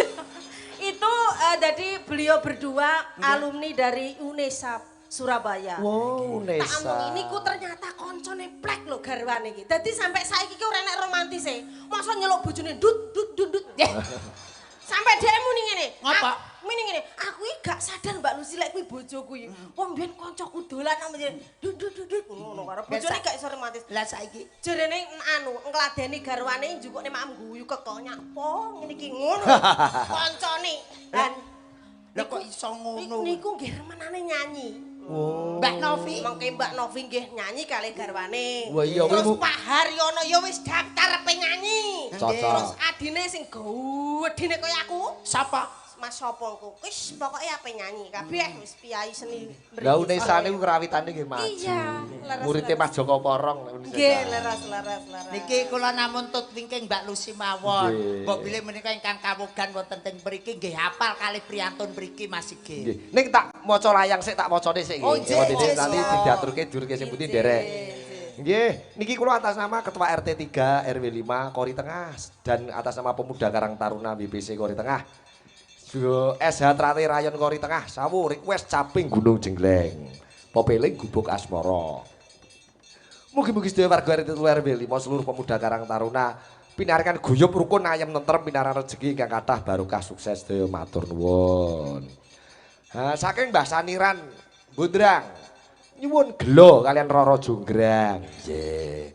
Speaker 3: Itu jadi beliau berdua alumni dari UNESA Surabaya.
Speaker 2: Wow,
Speaker 3: Tak
Speaker 2: Nesa.
Speaker 3: omong ini ku ternyata koncone plek lho garwane iki. Dadi sampai saiki ki ora enek romantis e. Masa nyeluk bojone dut dut dut dut. Sampai dhek muni ngene.
Speaker 1: Ngapa?
Speaker 3: Muni ngene, aku iki gak sadar Mbak Lucy lek kuwi bojoku iki. Wong mbiyen kancaku dolan nang mrene dut dut dut dut ngono karo bojone gak iso romantis.
Speaker 1: Lah saiki
Speaker 3: Jarene anu ngladeni garwane njukukne mak guyu kekok nyapa ngene iki ngono. Kancane. Dan
Speaker 1: lha kok iso ngono?
Speaker 3: niku nggih remenane nyanyi.
Speaker 1: Mbak Novi.
Speaker 3: Mangke Mbak Novi nggih nyanyi kali garwane.
Speaker 2: Wah, iya,
Speaker 3: Terus
Speaker 2: kuwi
Speaker 3: Pak Haryono ya wis daftar penyanyi.
Speaker 2: Cocok.
Speaker 3: Terus adine sing gedine kaya aku,
Speaker 1: Sapa?
Speaker 3: Mas sapa engko? Wis pokoke ape nyanyi kabeh wis piyai seni.
Speaker 2: Lah Unesa niku kerawitane nggih maju.
Speaker 3: Iya, leres.
Speaker 2: Muridé Mas Joko Porong Unesa.
Speaker 3: Nggih, leres.
Speaker 1: Niki kula namung tut wingking Mbak Lucy mawon.
Speaker 2: Nggih.
Speaker 1: Mbok bilih menika ingkang kawogan wonten teng mriki nggih hafal kalih priyantun mriki Mas Sigit.
Speaker 2: Nggih. Ning tak maca layang sik tak macane sik nggih.
Speaker 1: Oh, nggih,
Speaker 2: Nanti
Speaker 1: nggih,
Speaker 2: nanti
Speaker 1: siap.
Speaker 2: diaturke durke sing putih derek. Nggih, niki kula atas nama Ketua RT 3 RW 5 Kori Tengah dan atas nama Pemuda Karang Taruna BBC Kori Tengah. SH Trate Rayon Kori Tengah sawu request caping Gunung Jengleng. Popeling Gubuk Asmara. Mugi-mugi sedaya warga RT RW 5 seluruh pemuda Karang Taruna pinarikan guyub rukun ayam tentrem pinaran rezeki ingkang kathah barokah sukses sedaya matur nuwun. Saking Mbah Saniran Bundrang nyuwun gelo kalian Roro Jonggrang. Nggih.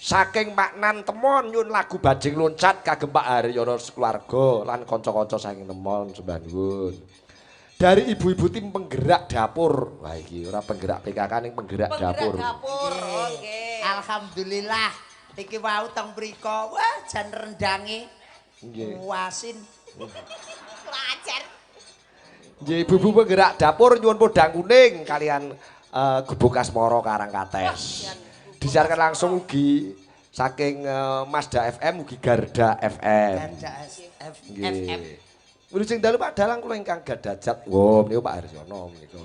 Speaker 2: Saking Pak Nan Temon nyuwun lagu Bajing Loncat kagem Pak Haryono sekeluarga lan kanca-kanca saking Temon sembah nuwun. Dari ibu-ibu tim penggerak dapur. Wah iki ora penggerak PKK ning penggerak dapur.
Speaker 3: Penggerak dapur. Oh nggih.
Speaker 1: Alhamdulillah iki wau teng mriko wah jan rendange.
Speaker 2: Nggih.
Speaker 1: Puasin.
Speaker 3: Lajar.
Speaker 2: Nggih ibu-ibu penggerak dapur nyuwun podang kuning kalian Gubuk Asmara Karangkates. Disiarkan langsung ugi saking Mazda FM ugi Garda FM.
Speaker 1: Garda FM.
Speaker 2: Nggih. Wilujeng dalu Pak Dalang kula ingkang gadajat. Wo menika Pak Haryono menika.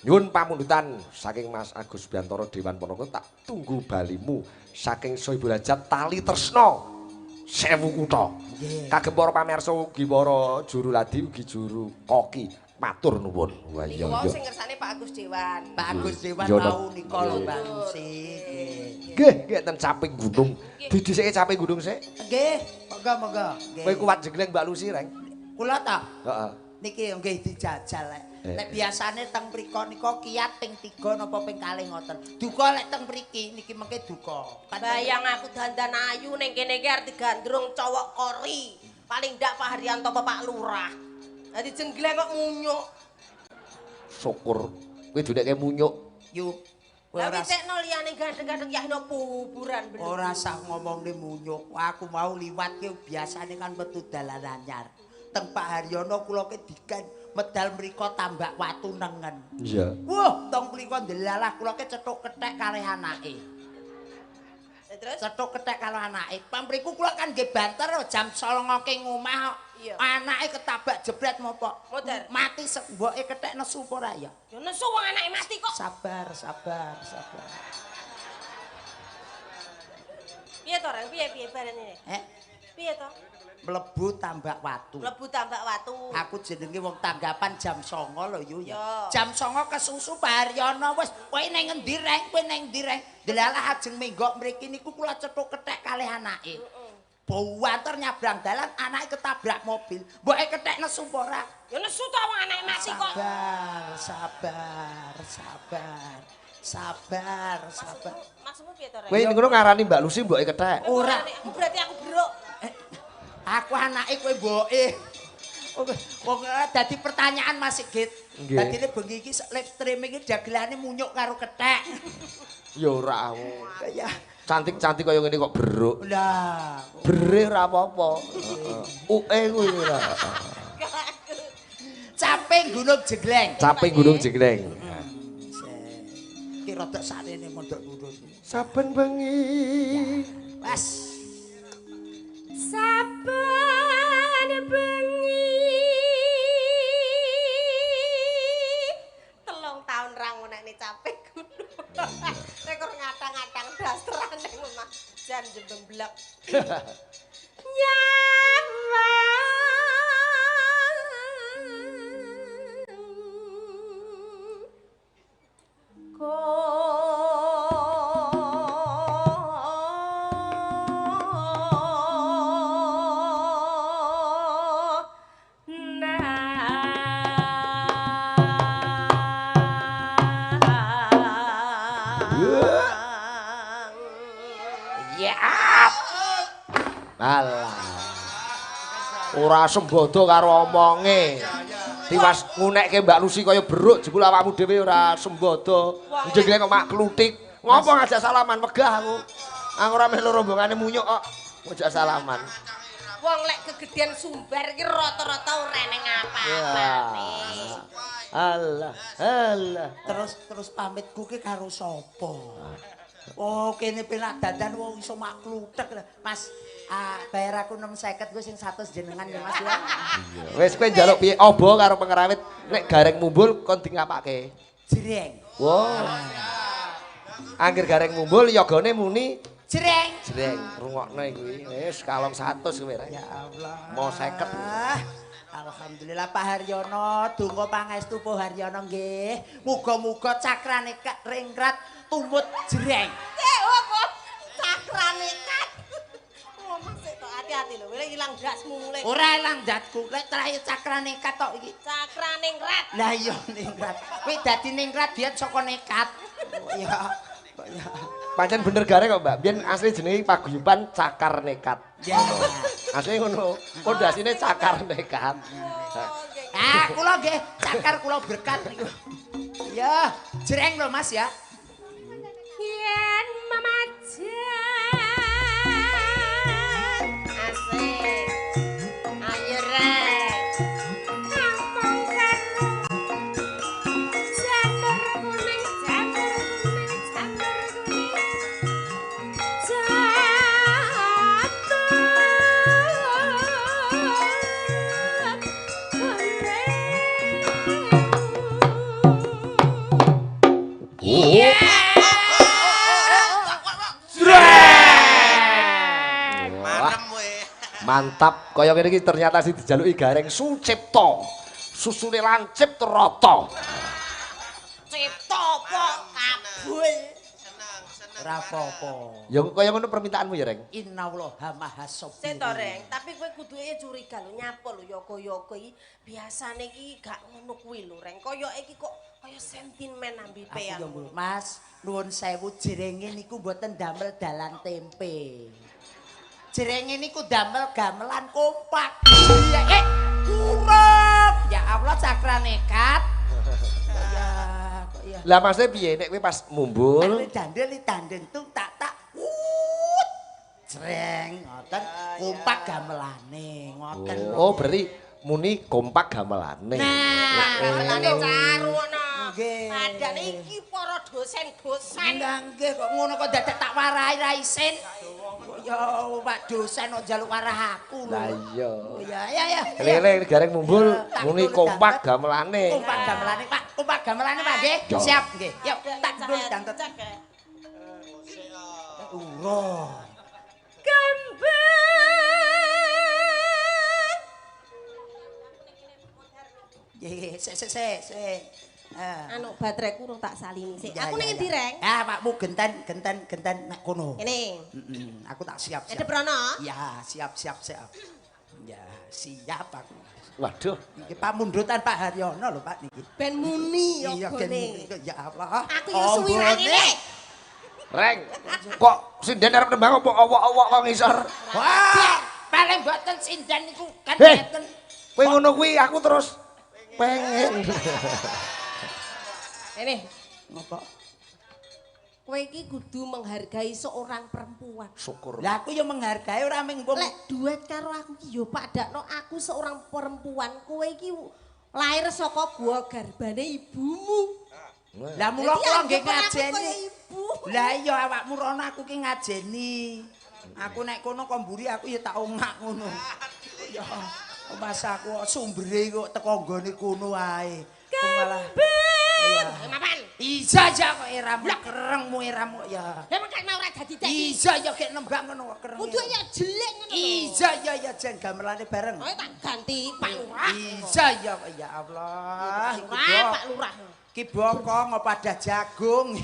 Speaker 2: Nyuwun pamundutan saking Mas Agus Biantoro Dewan Ponorogo tak tunggu balimu saking Soibu Hajat Tali Tresna 1000 kutha. Kagem para pamirsa ugi para juru ladi ugi juru koki matur nuwun. Wah iya
Speaker 3: Wong
Speaker 2: iya.
Speaker 3: sing ngersane Pak Agus Dewan.
Speaker 1: Pak Agus Dewan
Speaker 2: Yo,
Speaker 1: mau nika lho
Speaker 2: nggih.
Speaker 1: Mbak Lucy.
Speaker 2: Nggih, nggih ten Caping Gunung. Didhisike Caping Gunung sik.
Speaker 1: Nggih, monggo. Nggih.
Speaker 2: Kowe kuat jengleng Mbak Lucy reng.
Speaker 1: Kula ta?
Speaker 2: Heeh.
Speaker 1: Niki nggih dijajal lek. Lek biasane teng mriko nika kiat ping 3 napa ping 2 ngoten. Duka lek teng mriki niki mengke duka.
Speaker 3: Bayang aku dandan ayu ning kene iki arep digandrung cowok kori. Paling ndak Pak Haryanto apa Pak Lurah. Dadi jenggleng kok munyuk.
Speaker 2: Syukur kowe dunekke munyuk.
Speaker 1: Yuk.
Speaker 3: Tapi tekno liyane gandeng-gandeng yahno kuburan bener.
Speaker 1: Ora sak ngomongne munyuk. Aku mau liwat ki biasane kan metu dalan anyar. Teng Pak Haryono kula ke diken medal mriko tambak watu nengen.
Speaker 2: Iya.
Speaker 1: Wah, tong mriko ndelalah kula ke cethuk kethek kalih anake.
Speaker 3: Terus
Speaker 1: Cethuk kethek karo anake. Pamriku kula kan nggih banter jam 09.00 ke ngomah.
Speaker 3: Iya.
Speaker 1: Anake ketabak jebret mopo.
Speaker 3: Motor.
Speaker 1: Mati mboke kethek nesu apa ora ya?
Speaker 3: yo nesu wong anake mati kok.
Speaker 1: Sabar.
Speaker 3: Piye to, Rang? Piye barene? Piye to?
Speaker 1: Mlebu tambak watu.
Speaker 3: Mlebu tambak watu.
Speaker 1: Aku jenenge wong tanggapan jam 09.00 lho yu ya.
Speaker 3: Yo.
Speaker 1: Jam 09.00 kesusu Pak Haryono wis kowe ning endi reng? Kowe ning endi reng? Delalah ajeng menggok mriki niku kula cethuk kethek kalih anake. Buanter nyabrang dalan anake ketabrak mobil. Mboke kethek nesu apa ora?
Speaker 3: Yo nesu to wong anake mati kok.
Speaker 1: Sabar.
Speaker 3: Maksudmu piye to, Rang?
Speaker 2: Kowe ngono ngarani Mbak Lucy mboke kethek.
Speaker 1: Ora.
Speaker 3: Berarti aku beruk.
Speaker 1: Aku anake kowe mboke. Wong dadi pertanyaan Mas Sigit.
Speaker 2: Nggih.
Speaker 1: Dadine bengi iki live streaming iki dagelane munyuk karo kethek.
Speaker 2: Ya ora.
Speaker 1: Ya.
Speaker 2: Cantik-cantik kaya ngene kok beruk.
Speaker 1: Lah,
Speaker 2: Bere ora apa-apa. Uke kuwi ora.
Speaker 1: Caping Gunung Jegleng.
Speaker 2: Caping Gunung Jegleng.
Speaker 1: Ki rodok sarene mondok gunung.
Speaker 2: Saben bengi.
Speaker 1: Wes.
Speaker 3: Saben bengi 3 tahun ra ngonekne capek gunung. Rekor ngatang-ngatang dasteran ning omah jan jemblek. Nyawa
Speaker 2: Alah. Ora sembodo karo omonge. Tiwas ngunekke Mbak Lucy kaya beruk jebul awakmu dhewe ora sembodo. Jenenge kok mak kluthik. Ngopo ngajak salaman wegah aku. Aku ora meh rombongane munyuk kok. Ngajak salaman.
Speaker 3: wong lek kegedean sumber iki rata-rata ora ning apa-apane.
Speaker 2: Alah.
Speaker 1: Terus pamitku ki karo sapa? Oh, kene penak dadan wong iso maklutek. Mas, bayar aku 650 gue sing 100 jenengan ya Mas ya.
Speaker 2: Wis kowe njaluk piye obo karo pengerawit nek gareng mumbul kon di ngapake?
Speaker 1: Jreng.
Speaker 2: Wow. Angger gareng mumbul yogane muni
Speaker 1: Jreng.
Speaker 2: rungokno kuwi. Wis kalong 100 kowe rek.
Speaker 1: Ya Allah.
Speaker 2: Mau 50.
Speaker 1: Alhamdulillah Pak Haryono, donga pangestu Pak Haryono nggih. Muga-muga cakrane ringrat tumut jreng.
Speaker 3: Opo? Cakrane kat. Ngomong sik tok hati-hati lho, wis ilang dasmu mulai.
Speaker 1: Ora ilang datku, lek terakhir cakrane kat tok iki.
Speaker 3: Cakrane ngrat.
Speaker 1: Lah iya ningrat. Kowe dadi ningrat biyen saka nekat. Ya. Ya.
Speaker 2: Pancen bener gare kok, Mbak. Biyen asli jenenge paguyuban Cakar Nekat.
Speaker 1: Ya.
Speaker 2: Asli ngono. Pondasine Cakar Nekat.
Speaker 1: Ah, kula nggih cakar kula berkat niku. Ya, jreng lho Mas ya.
Speaker 3: Yen mamajan. Asik. Ayo rek. Ngomong karo janur kuning, janur kuning, janur kuning.
Speaker 2: Mantap, kaya ngene iki ternyata sing dijaluki Gareng Sucipto. Susune lancip rata.
Speaker 3: Cipta apa kabul.
Speaker 1: Ora apa-apa.
Speaker 2: Ya kaya ngono permintaanmu ya, Reng.
Speaker 1: Innallaha mahasab.
Speaker 3: Sik to, Reng, tapi kowe kuduke curiga lho nyapa lho yoga-yoga iki. Biasane iki gak ngono kuwi lho, Reng. Kaya iki kok kaya sentimen ambil
Speaker 1: Aku
Speaker 3: peang.
Speaker 1: yo Mas, nuwun sewu jerenge niku mboten damel dalan tempe. Jerenge niku damel gamelan kompak. Iya, kurang. Ya Allah cakra nekat. Kok ya.
Speaker 2: Lah maksudnya piye nek kowe pas mumbul?
Speaker 1: Dandel tung tak Jreng ngoten kompak gamelane ngoten.
Speaker 2: Oh, berarti muni kompak gamelane.
Speaker 1: Nah,
Speaker 3: gamelane caru ngono.
Speaker 1: Nggih.
Speaker 3: Padane iki para dosen-dosen.
Speaker 1: Nggih kok ngono kok dadak tak warahi ra isin. Ya Pak dosen kok njaluk warah aku lho.
Speaker 2: Lah iya.
Speaker 1: Oh ya.
Speaker 2: Lele Gareng mumbul
Speaker 1: Ya,
Speaker 2: muni
Speaker 1: tak
Speaker 2: kompak
Speaker 1: dulu
Speaker 2: gamelane.
Speaker 1: Kompak gamelane Pak, kompak gamelane Pak nggih.
Speaker 2: Ya.
Speaker 1: Siap nggih. Yuk tak dulu dantet. Urung. Nggih, sik.
Speaker 3: Anu bateraiku urung tak salini sik.
Speaker 1: Ya,
Speaker 3: Aku
Speaker 1: ya,
Speaker 3: ning endi,
Speaker 1: ya.
Speaker 3: Reng?
Speaker 1: Ah, Pakmu genten nek kono.
Speaker 3: Kene.
Speaker 1: Aku tak siap.
Speaker 3: Ada Prono?
Speaker 1: Ya, siap. Ya, siap aku.
Speaker 2: Waduh.
Speaker 1: Iki pamundutan Pak Haryono lho Pak niki.
Speaker 3: Ben muni
Speaker 1: Iya,
Speaker 3: yogane.
Speaker 1: ya Allah.
Speaker 3: Aku yo suwi ra ngene.
Speaker 2: Reng, kok sinden arep nembang apa awak-awak kok ngisor?
Speaker 1: Wah, paling boten sinden niku kan
Speaker 2: Heh.
Speaker 1: ngeten.
Speaker 2: Kowe ngono kuwi aku terus pengen.
Speaker 3: Ini,
Speaker 1: Ngopo?
Speaker 3: kowe iki kudu menghargai seorang perempuan.
Speaker 2: Syukur.
Speaker 1: Lah aku yo menghargai ora mung
Speaker 3: Lek duet karo aku iki yo padakno aku seorang perempuan. Kowe iki lahir saka gua garbane ibumu.
Speaker 1: Lah mula
Speaker 3: Jadi
Speaker 1: kula nggih
Speaker 3: anggap aku kaya
Speaker 1: ngajeni.
Speaker 3: ibu.
Speaker 1: Lah iya awakmu rono aku ki ngajeni. Aku nek kono kok mburi aku ya tak ongak ngono. Ya mas aku sumbere kok teko nggone kono wae. Kok malah
Speaker 3: Mapan.
Speaker 1: Iya kok eramu kerengmu eramu ya.
Speaker 3: Lah mengko ora dadi dadi.
Speaker 1: Iya ya kek nembang ngono kok kereng.
Speaker 3: Kudu ya jelek ngono.
Speaker 1: Iya jen gamelane bareng.
Speaker 3: Ayo tak ganti Pak Lurah.
Speaker 1: Iya ya Allah.
Speaker 3: Pak Lurah.
Speaker 1: Ki bokong pada jagung.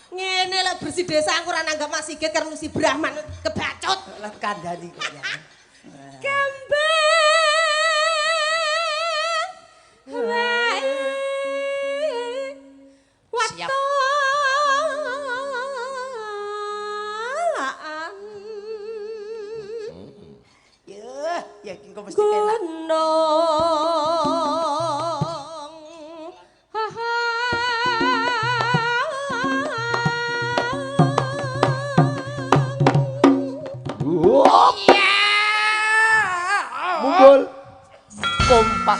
Speaker 3: Ngene lek bersih desa aku ora nanggap Mas Sigit karo si Brahman kebacut.
Speaker 1: Lah kandhani kok ya. Siap. Ya kok mesti penak.
Speaker 2: Wup, mumbul. Kompak.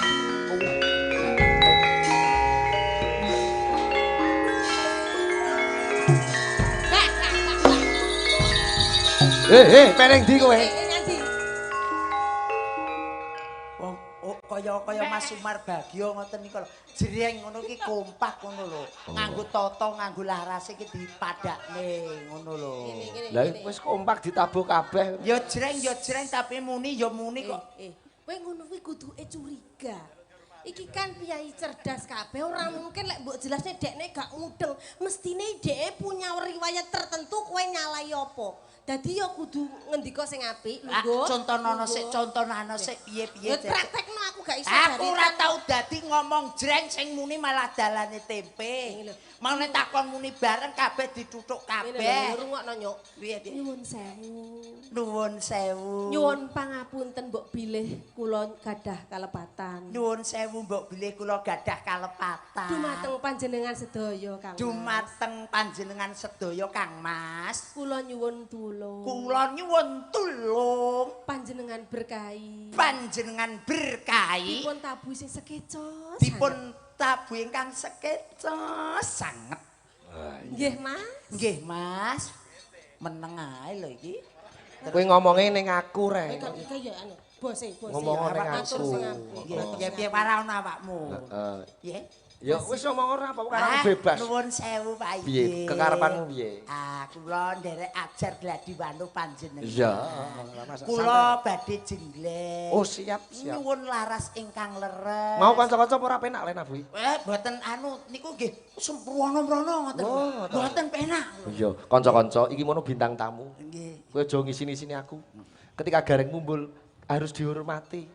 Speaker 2: Peneng di kowe.
Speaker 1: Wong kaya Mas Sumar Bagio ngoten niku lho. Jreng ngono ki kompak ngono lho. Nganggo toto, nganggo larase ki dipadakne ngono lho.
Speaker 2: Lah wis kompak ditabuh kabeh.
Speaker 1: Ya jreng tapi muni ya muni kok.
Speaker 3: Kowe ngono kuwi kuduke curiga. Iki kan piyai cerdas kabeh, ora mungkin lek mbok jelasne dekne gak mudeng. Mestine dheke punya riwayat tertentu kowe nyalai apa. Dadi ya kudu ngendika sing apik, lho.
Speaker 1: Contonono sik piye-piye.
Speaker 3: Praktekno aku gak iso
Speaker 1: Aku ora tau dadi ngomong jreng sing muni malah dalane tempe. Mangane takon muni bareng kabeh dituthuk kabeh.
Speaker 3: Rungokno nyuk.
Speaker 1: Piye-piye?
Speaker 3: Nyuwun sewu.
Speaker 1: Nuwun sewu.
Speaker 3: Nyuwun pangapunten mbok bilih kula gadah kalepatan.
Speaker 1: Nuwun sewu mbok bilih kula gadah kalepatan.
Speaker 3: Dumateng panjenengan sedaya Kang.
Speaker 1: Dumateng panjenengan sedaya Kang Mas.
Speaker 3: Kula nyuwun tulung.
Speaker 1: Kula nyuwun tulung.
Speaker 3: Panjenengan berkahi.
Speaker 1: Panjenengan berkahi.
Speaker 3: Dipun tabuh sing sekecos.
Speaker 1: Dipun tabuh ingkang sekecos sanget.
Speaker 3: Nggih, Mas.
Speaker 1: Nggih, Mas. Meneng ae lho iki.
Speaker 2: Kowe ngomongin ning aku rek.
Speaker 3: Iki ya anu, bose.
Speaker 2: Ngomong ning
Speaker 3: Matur
Speaker 2: aku.
Speaker 3: sing apik.
Speaker 1: Ya piye para ana awakmu. Nggih.
Speaker 2: Ya wis ngomong ora apa karang bebas.
Speaker 1: Nuwun sewu Pak
Speaker 2: Piye kekarepanmu piye?
Speaker 1: Kula nderek ajar gladi wanu panjenengan.
Speaker 2: Iya.
Speaker 1: Kula badhe jengleng.
Speaker 2: Oh, siap.
Speaker 1: Nyuwun laras ingkang leres.
Speaker 2: Mau kanca-kanca ora penak Lena Bu?
Speaker 1: Mboten anu niku nggih sempurna-mrono ngoten. Mboten penak.
Speaker 2: Iya, kanca-kanca iki mono bintang tamu.
Speaker 1: Nggih.
Speaker 2: Kowe aja ngisini-sini aku. Ketika gareng mumbul harus dihormati.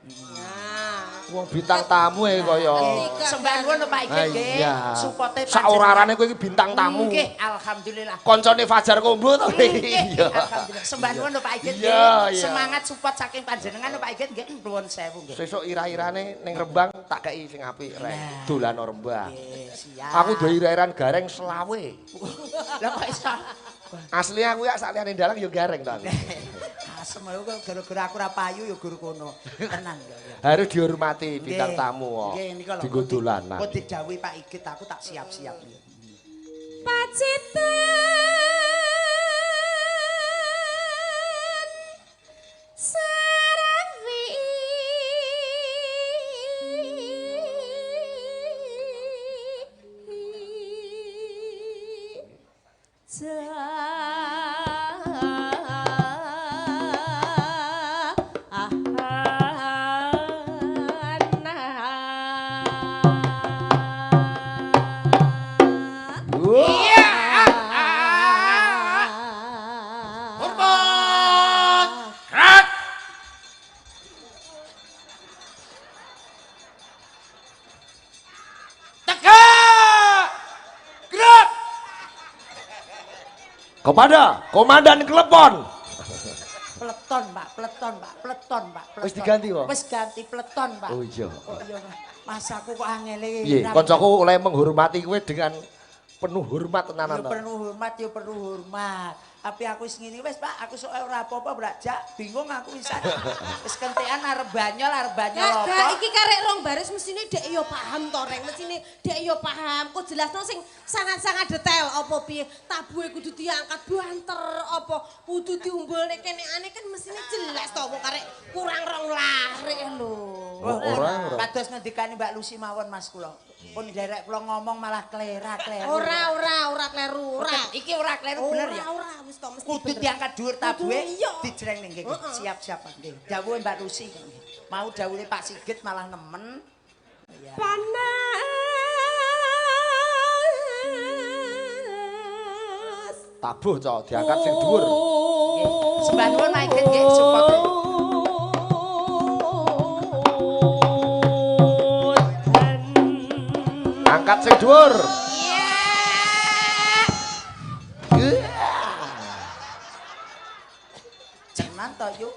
Speaker 2: Wong bintang tamu kaya.
Speaker 1: Sembah nuwun Pak Igit nggih. Supote
Speaker 2: saurarane kowe iki bintang tamu.
Speaker 1: Nggih, alhamdulillah.
Speaker 2: Koncone Fajar Kombo to.
Speaker 1: Iya. Alhamdulillah. Sembah nuwun Pak Igit nggih. Semangat support saking panjenengan Pak Igit nggih. Nuwun sewu nggih.
Speaker 2: Sesuk ira-irane ning Rembang tak kei sing apik rek. Dolan Rembang.
Speaker 1: Nggih, siap.
Speaker 2: Aku duwe ira-iran gareng selawe.
Speaker 1: Lah kok iso?
Speaker 2: Asli aku ya sakliyane dalang ya gareng to aku.
Speaker 1: Asem aku gara-gara aku ora payu ya guru kono. Tenang ya.
Speaker 2: Harus dihormati bintang tamu kok.
Speaker 1: Nggih nika lho.
Speaker 2: Dienggo dolanan.
Speaker 1: Kok didhawuhi Pak Igit aku tak siap-siap.
Speaker 3: Pacitan sarawi
Speaker 2: Kepada Komandan Klepon.
Speaker 1: Pleton, Pak.
Speaker 2: Wis diganti kok?
Speaker 1: Wis ganti pleton, Pak.
Speaker 2: Oh iya.
Speaker 1: Oh iya, Mas aku kok angele.
Speaker 2: Piye, kancaku oleh menghormati kowe dengan penuh hormat tenanan.
Speaker 1: Ya perlu hormat. Tapi aku wis ngene wis, Pak, aku sok ora apa-apa, Brak. Bingung aku wisan. Wis kentekan arep banyol apa.
Speaker 3: Iki karek rong baris mestine dek yo paham to, Reng. Mestine dek yo paham. Kok jelasno sing sangat-sangat detail apa piye. Tabuhe kudu diangkat banter apa kudu diumbulne kenekane kan mestine jelas to wong karek kurang rong larik lho.
Speaker 2: Ora.
Speaker 1: Kados ngendikane Mbak Lucy mawon Mas kula. Pun derek kula ngomong malah kleru.
Speaker 3: Ora kleru, ora.
Speaker 1: Iki ora kleru bener ya.
Speaker 3: Ora wis to mesti.
Speaker 1: Kudu diangkat dhuwur tabuhe,
Speaker 3: iya.
Speaker 1: dijreng ning nggih. Siap-siap nggih. Dawuhe Mbak Lucy. Mau dawuhe Pak Sigit malah nemen. Iya.
Speaker 3: Panas.
Speaker 2: Tabuh cok diangkat sing dhuwur.
Speaker 1: Nggih. Sembah nuwun Pak Igit nggih support.
Speaker 2: Angkat sing dhuwur.
Speaker 1: Cenan to yuk.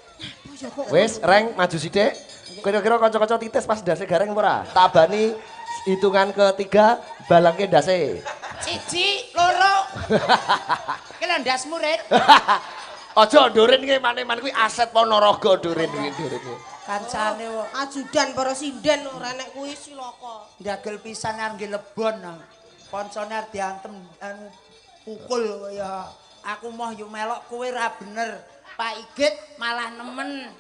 Speaker 2: Wis, Reng maju sithik. Kira-kira kanca-kanca titis pas ndase gareng ora? Tak bani hitungan ketiga balangke ndase.
Speaker 1: 1, 2. Ki lho ndas murid.
Speaker 2: Aja ndurin ki maneman kuwi aset Ponorogo ndurin kuwi ndurin.
Speaker 1: Kancane kok
Speaker 3: Ajudan para sinden ora nek kuwi silaka.
Speaker 1: ndagel pisan arep nggih lebon. Koncone arep diantem pukul ya. Aku moh yo melok kowe ra bener. Pak Igit malah nemen.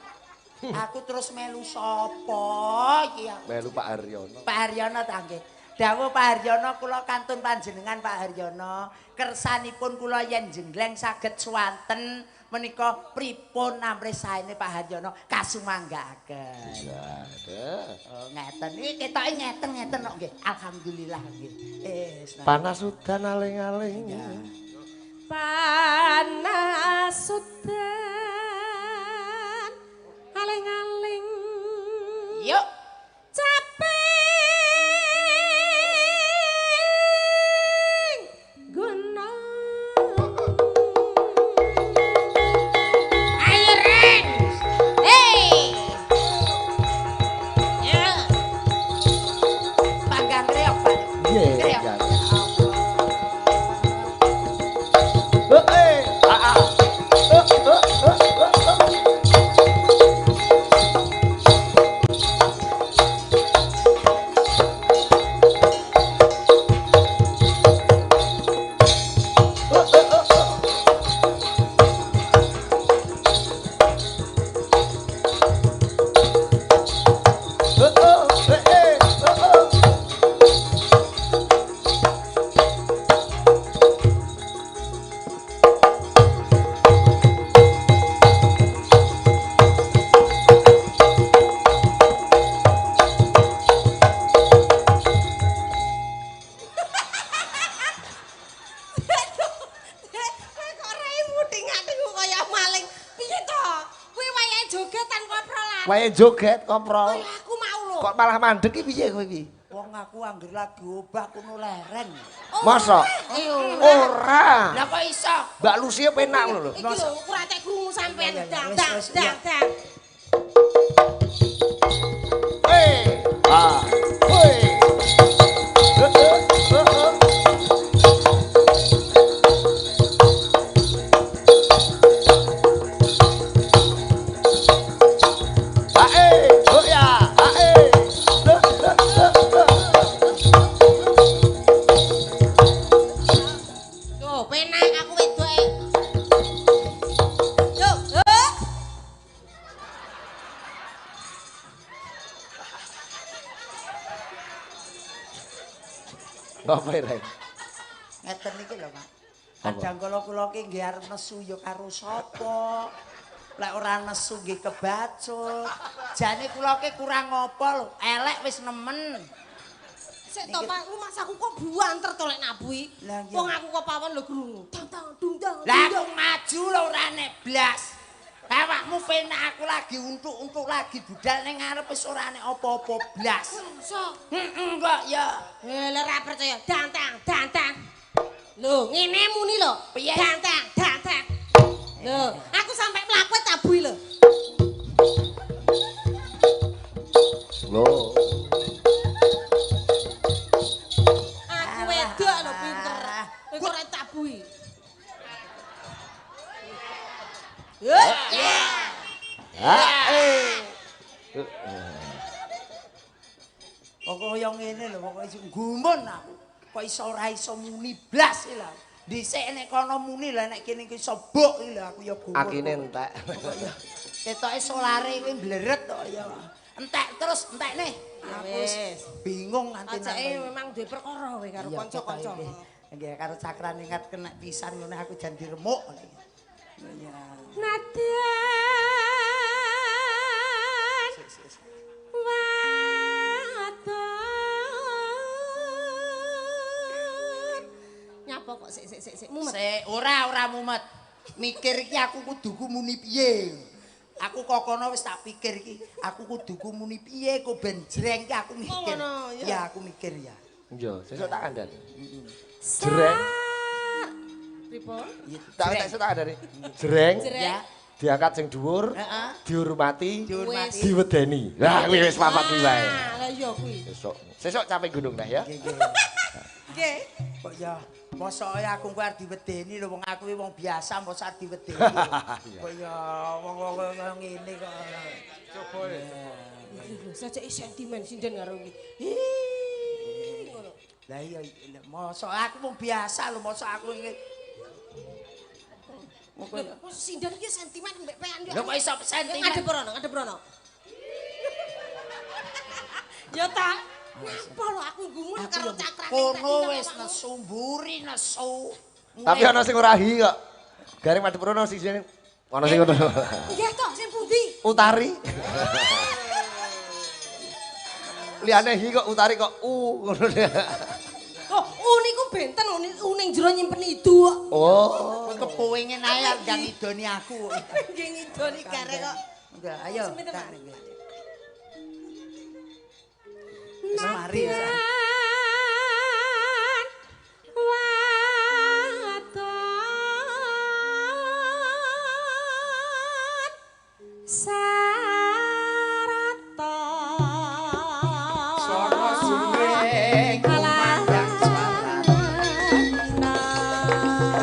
Speaker 1: Aku terus melu sapa iki ya?
Speaker 2: Melu Pak Haryono.
Speaker 1: Pak Haryono ta nggih. Dawuh Pak Haryono kula kantun panjenengan Pak Haryono. Kersanipun kula yen jengleng saged swanten menika pripun amrih saene Pak Haryono kasumanggaaken. Oh ngeten iki ketoke ngeten kok nggih. Alhamdulillah nggih.
Speaker 2: Panas udan aling-aling.
Speaker 3: Panas udan aling-aling.
Speaker 1: Yuk
Speaker 2: Wae joget koprol.
Speaker 3: Aku mau lho.
Speaker 2: Kok malah mandek iki piye kowe iki?
Speaker 1: wong aku angger lagi obah kuno leren.
Speaker 2: Masa? Ora.
Speaker 1: Lah kok iso?
Speaker 2: Mbak Lucia penak lho.
Speaker 3: Iki lho ora tek krungu sampean dang.
Speaker 2: Ah. Hoi. Apa rek?
Speaker 1: Ngeten iki lho, Pak. Kadang kula ki nggih arep nesu ya karo sapa. Lek ora nesu nggih kebacut. Jane kula ki kurang apa lho, elek wis nemen.
Speaker 3: Sik to, Pak, lu masaku kok buanter to lek nabui. Wong aku kok pawon lho krungu. Tang dung.
Speaker 1: Lah aku maju lho ora nek blas. Awakmu penak aku lagi untuk lagi budal ning ngarep wis ora nek apa-apa blas.
Speaker 3: Iso.
Speaker 1: Kok ya.
Speaker 3: Lha ora percaya. Dantang. Lho, ngene muni lho. Dantang. Lho, aku sampai mlaku tabui lho.
Speaker 2: Lho.
Speaker 3: Aku wedok lho pinter. Kok ora tabui.
Speaker 1: Pokoke kaya ngene lho, pokoke gumun aku. Kok iso ora iso muni blas lho. Dhisik nek kono muni lah nek kene iki iso bok lho aku ya gumun.
Speaker 2: Akine entek.
Speaker 1: Ketoke solare kuwi mbleret kok ya. Entek terus entekne. Aku wis bingung nganti
Speaker 3: Ajake memang duwe perkara kowe karo kanca-kanca.
Speaker 1: Nggih karo cakran ingat kena pisan ngene aku jan diremuk. Iya.
Speaker 3: Nadan wadon nyapa kok sik mumet
Speaker 1: ora mumet mikir iki aku kudu muni piye aku kokono wis tak pikir iki aku kudu muni piye kok ben jreng iki aku mikir ya aku mikir ya
Speaker 2: iya sesuk tak kandhani jreng
Speaker 3: pripun?
Speaker 2: Tak kandhani jreng
Speaker 1: ya
Speaker 2: diangkat sing dhuwur, dihormati, diwedeni. Lah kuwi wis papat kuwi wae.
Speaker 3: Lah iya kuwi.
Speaker 2: Sesuk capek gunung dah ya.
Speaker 3: Nggih.
Speaker 1: Kok ya mosok aku kuwi arep diwedeni lho wong aku wong biasa mosok arep diwedeni. Kok ya wong ngene kok. Coba ya.
Speaker 3: Lho sajake sentimen sinden karo kuwi. Ngono.
Speaker 1: Lah iya mosok aku wong biasa lho mosok aku iki
Speaker 3: Kok sindan iki sentimen mbek pean yo.
Speaker 1: Lho kok iso sentimen?
Speaker 3: Ngadep rono. Ya ta. Napa lho aku gumun karo cakrak.
Speaker 1: Kono wis nesu mburi nesu.
Speaker 2: Tapi ana sing ora hi kok. Gareng madhep rono sing sini. Ana sing ngono.
Speaker 3: Nggih toh, sing pundi?
Speaker 2: Utari. Liane hi kok utari kok ngono.
Speaker 3: Oh, niku benten ning jero nyimpen idu kok.
Speaker 2: Oh.
Speaker 1: Kepuwingen ae arep ngidoni aku.
Speaker 3: Nggih ngidoni gareng kok.
Speaker 1: Enggak, ayo.
Speaker 3: Seminten, Mas.
Speaker 1: Wis mari.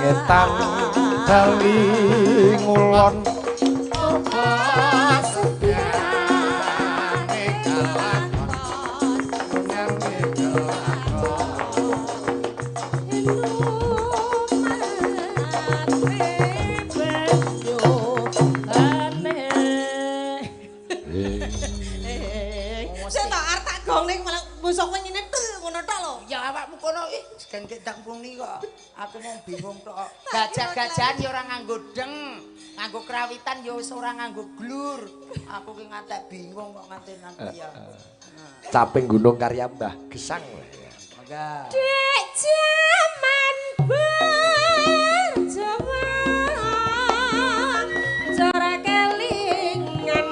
Speaker 2: Ketan dali ngulon
Speaker 3: Sik tak arep tak gongne malah bosok wenyine ngono tok lho.
Speaker 1: Ya awakmu kono gen tak muni kok. Aku mau bingung tok. Gajah-gajahan ya ora nganggo deng. Nganggo krawitan ya wis ora nganggo glur. Aku ki ngantek bingung kok nganti nanti ya.
Speaker 2: Caping Gunung Karya Mbah Gesang.
Speaker 1: Mangga.
Speaker 3: Dek jaman berjawa cara kelingan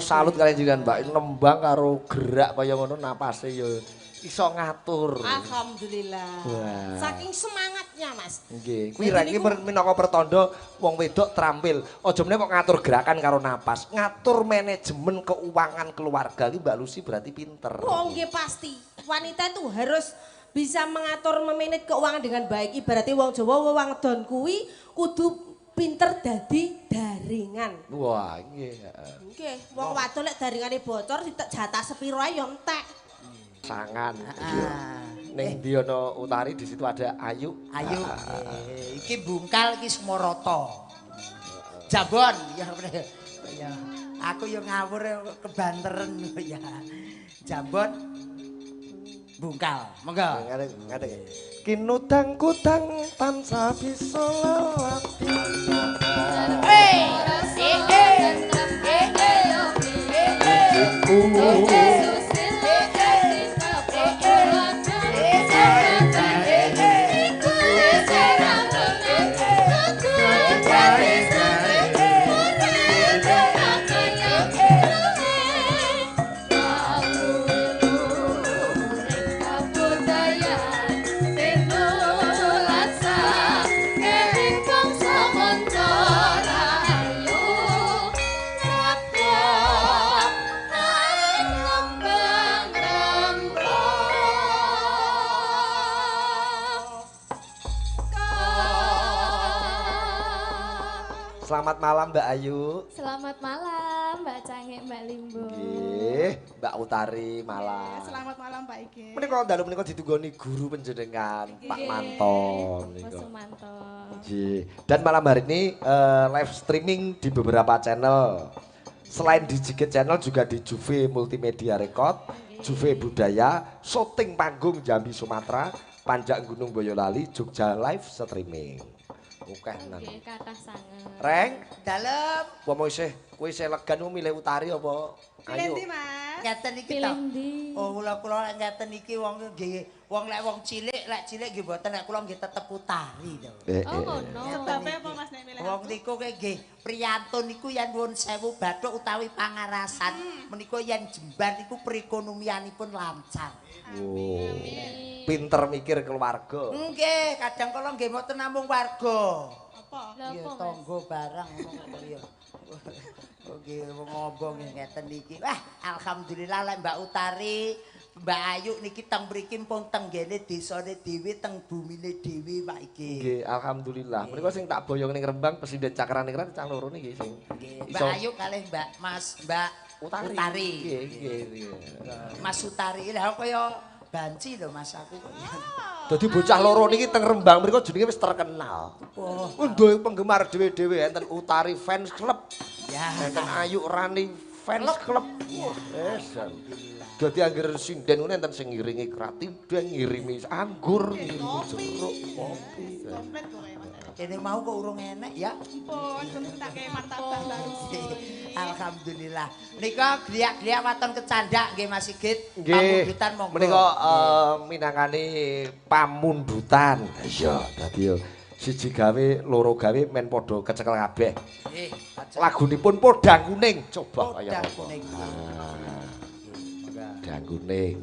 Speaker 2: salut kalian jenengan Mbak nembang karo gerak kaya ngono napase ya iso ngatur.
Speaker 3: Alhamdulillah.
Speaker 2: Wah.
Speaker 3: Saking semangatnya, Mas.
Speaker 2: Nggih, kuwi ra iki minangka pertanda wong wedok terampil. Aja meneh kok ngatur gerakan karo napas, ngatur manajemen keuangan keluarga iki Mbak Lucy berarti pinter.
Speaker 3: Oh, nggih pasti. Wanita itu harus bisa mengatur memanage keuangan dengan baik. Ibaratnya wong Jawa wong don kuwi kudu pinter dadi daringan.
Speaker 2: Wah, nggih.
Speaker 3: Nggih, wong wadon lek daringane bocor jatah sepiro ae yo entek.
Speaker 2: Sangan. Ning ndi ana Utari di situ ada Ayu.
Speaker 1: Ayu. Iki bungkal iki Semoroto. Jabon ya. Ya. Aku yo ngawur kebanteren ya. Jabon bungkal. Monggo.
Speaker 2: Ngadeg. Kinutang kutang tansah bisa lelati. Selamat malam Mbak Ayu.
Speaker 4: Selamat malam Mbak Cange, Mbak Limbo.
Speaker 2: Nggih, Mbak Utari malam.
Speaker 5: Selamat malam Pak Ige.
Speaker 2: Menika dalu menika ditunggoni guru panjenengan Pak Manton
Speaker 4: Pak Sumanton.
Speaker 2: Nggih. Dan malam hari ini live streaming di beberapa channel. Selain di Jigit Channel juga di Juve Multimedia Record, Juve Budaya, syuting panggung Jambi Sumatera, Panjang Gunung Boyolali, Jogja live streaming. Oke nang.
Speaker 4: Nggih, kathah sanget.
Speaker 2: Reng,
Speaker 1: Dalem
Speaker 2: apa isih kowe isih legan milih Utari apa Ayu?
Speaker 5: Pilih Mas.
Speaker 1: ngeten iki
Speaker 4: Pilih
Speaker 1: to.
Speaker 4: ndi?
Speaker 1: Oh kula ngeten iki wong nggih wong lek wong cilik nggih mboten lek kula nggih tetep Utari to.
Speaker 4: Oh ngono.
Speaker 5: Sebabnya apa Mas nek milih
Speaker 1: Wong
Speaker 5: aku?
Speaker 1: niku nggih priyantun niku yen nuwun sewu bathuk utawi pangarasan menika yen jembar niku perekonomianipun lancar.
Speaker 2: Oh. Pinter mikir keluarga.
Speaker 1: Nggih, kadang kala nggih mboten namung warga.
Speaker 5: Apa?
Speaker 4: Lha
Speaker 1: Nggih
Speaker 4: apa, Mas?
Speaker 1: tangga barang ngono ya. Nggih ngomong ngeten iki. Wah, alhamdulillah lek Mbak Utari, Mbak Ayu niki teng mriki pun tenggene desane dhewe teng bumine dhewe Pak iki.
Speaker 2: Nggih, alhamdulillah. Menika sing tak boyong ning Rembang Presiden Cakraningrat cah loro niki sing.
Speaker 1: Nggih, Mbak Ayu kalih Mbak Utari.
Speaker 2: Nggih, nggih.
Speaker 1: Mas Utari lha kaya banci lho Mas aku.
Speaker 2: Dadi bocah loro niki teng Rembang mriku jenenge wis terkenal.
Speaker 1: Oh,
Speaker 2: Duwe penggemar dhewe-dhewe enten Utari Fans Club,
Speaker 1: ya.
Speaker 2: enten Ayu Rani Fans Club. Wes. Dadi anggere sinden ngene enten sing ngiringi kratibang, ngirimi anggur, ngirimi jeruk, kopi.
Speaker 5: Komplit kok ya Mas.
Speaker 1: Kene mau kok urung enek ya.
Speaker 5: Pun tak martabak baru.
Speaker 1: Alhamdulillah. Nika gliak-gliak waton kecandak nggih Mas Sigit.
Speaker 2: Nggih.
Speaker 1: Pamundutan monggo.
Speaker 2: Menika minangkani pamundutan. Iya, dadi yo siji gawe, loro gawe men padha kecekel kabeh.
Speaker 1: Nggih.
Speaker 2: Lagunipun Podang Kuning. Coba kaya
Speaker 1: Podang
Speaker 2: apa?
Speaker 1: Kuning.
Speaker 2: Podang Kuning.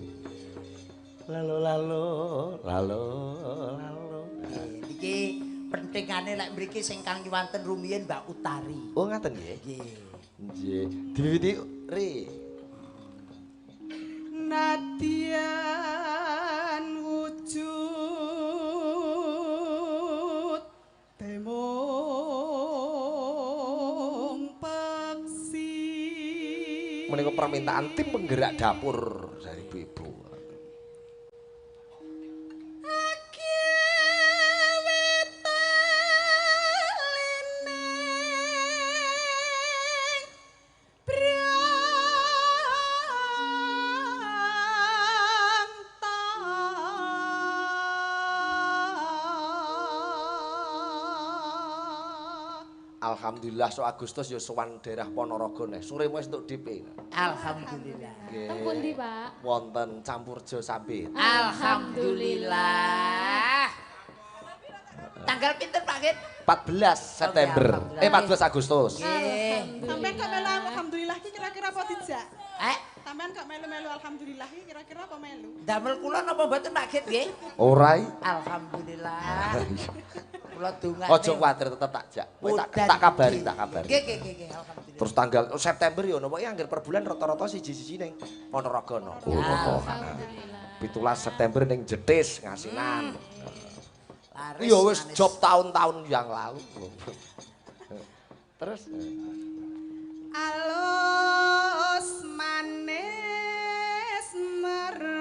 Speaker 2: Lalo lalo lalo lalo.
Speaker 1: Iki pentingane lek mriki sing kang wonten rumiyin Mbak Utari.
Speaker 2: Oh ngaten nggih.
Speaker 1: Nggih.
Speaker 2: Nggih. Diwiwiti Ri.
Speaker 5: Nadian wujud temong paksi.
Speaker 2: Menika permintaan tim penggerak dapur dari ibu-ibu. Alhamdulillah so Agustus ya sowan daerah Ponorogo neh. Sore wis entuk DP.
Speaker 1: Alhamdulillah.
Speaker 4: Teng pundi, Pak?
Speaker 2: Wonten Campurjo Sambit.
Speaker 1: Alhamdulillah. Tanggal Tanggal pinten Pak Git?
Speaker 2: 14 September.
Speaker 1: Oke,
Speaker 2: 14 Agustus.
Speaker 1: Nggih.
Speaker 5: Sampeyan kok melu alhamdulillah ki kira-kira apa dijak?
Speaker 1: Eh,
Speaker 5: Sampeyan kok melu-melu alhamdulillah ki kira-kira apa melu?
Speaker 1: damel kula napa mboten Pak Git nggih?
Speaker 2: Ora i.
Speaker 1: Alhamdulillah. Kula dongane.
Speaker 2: Ojo kuwatir tetep tak jak. Kowe tak kabari, tak kabari.
Speaker 1: Nggih, nggih, alhamdulillah.
Speaker 2: Terus tanggal September yo napa ya angger per bulan rata-rata siji-siji ning Ponorogo no.
Speaker 4: Alhamdulillah.
Speaker 2: 17 September ning Jetis Ngasinan.
Speaker 1: Laris
Speaker 2: Iya wis
Speaker 1: manis.
Speaker 2: job tahun-tahun yang lalu. Terus
Speaker 5: Alus manis merak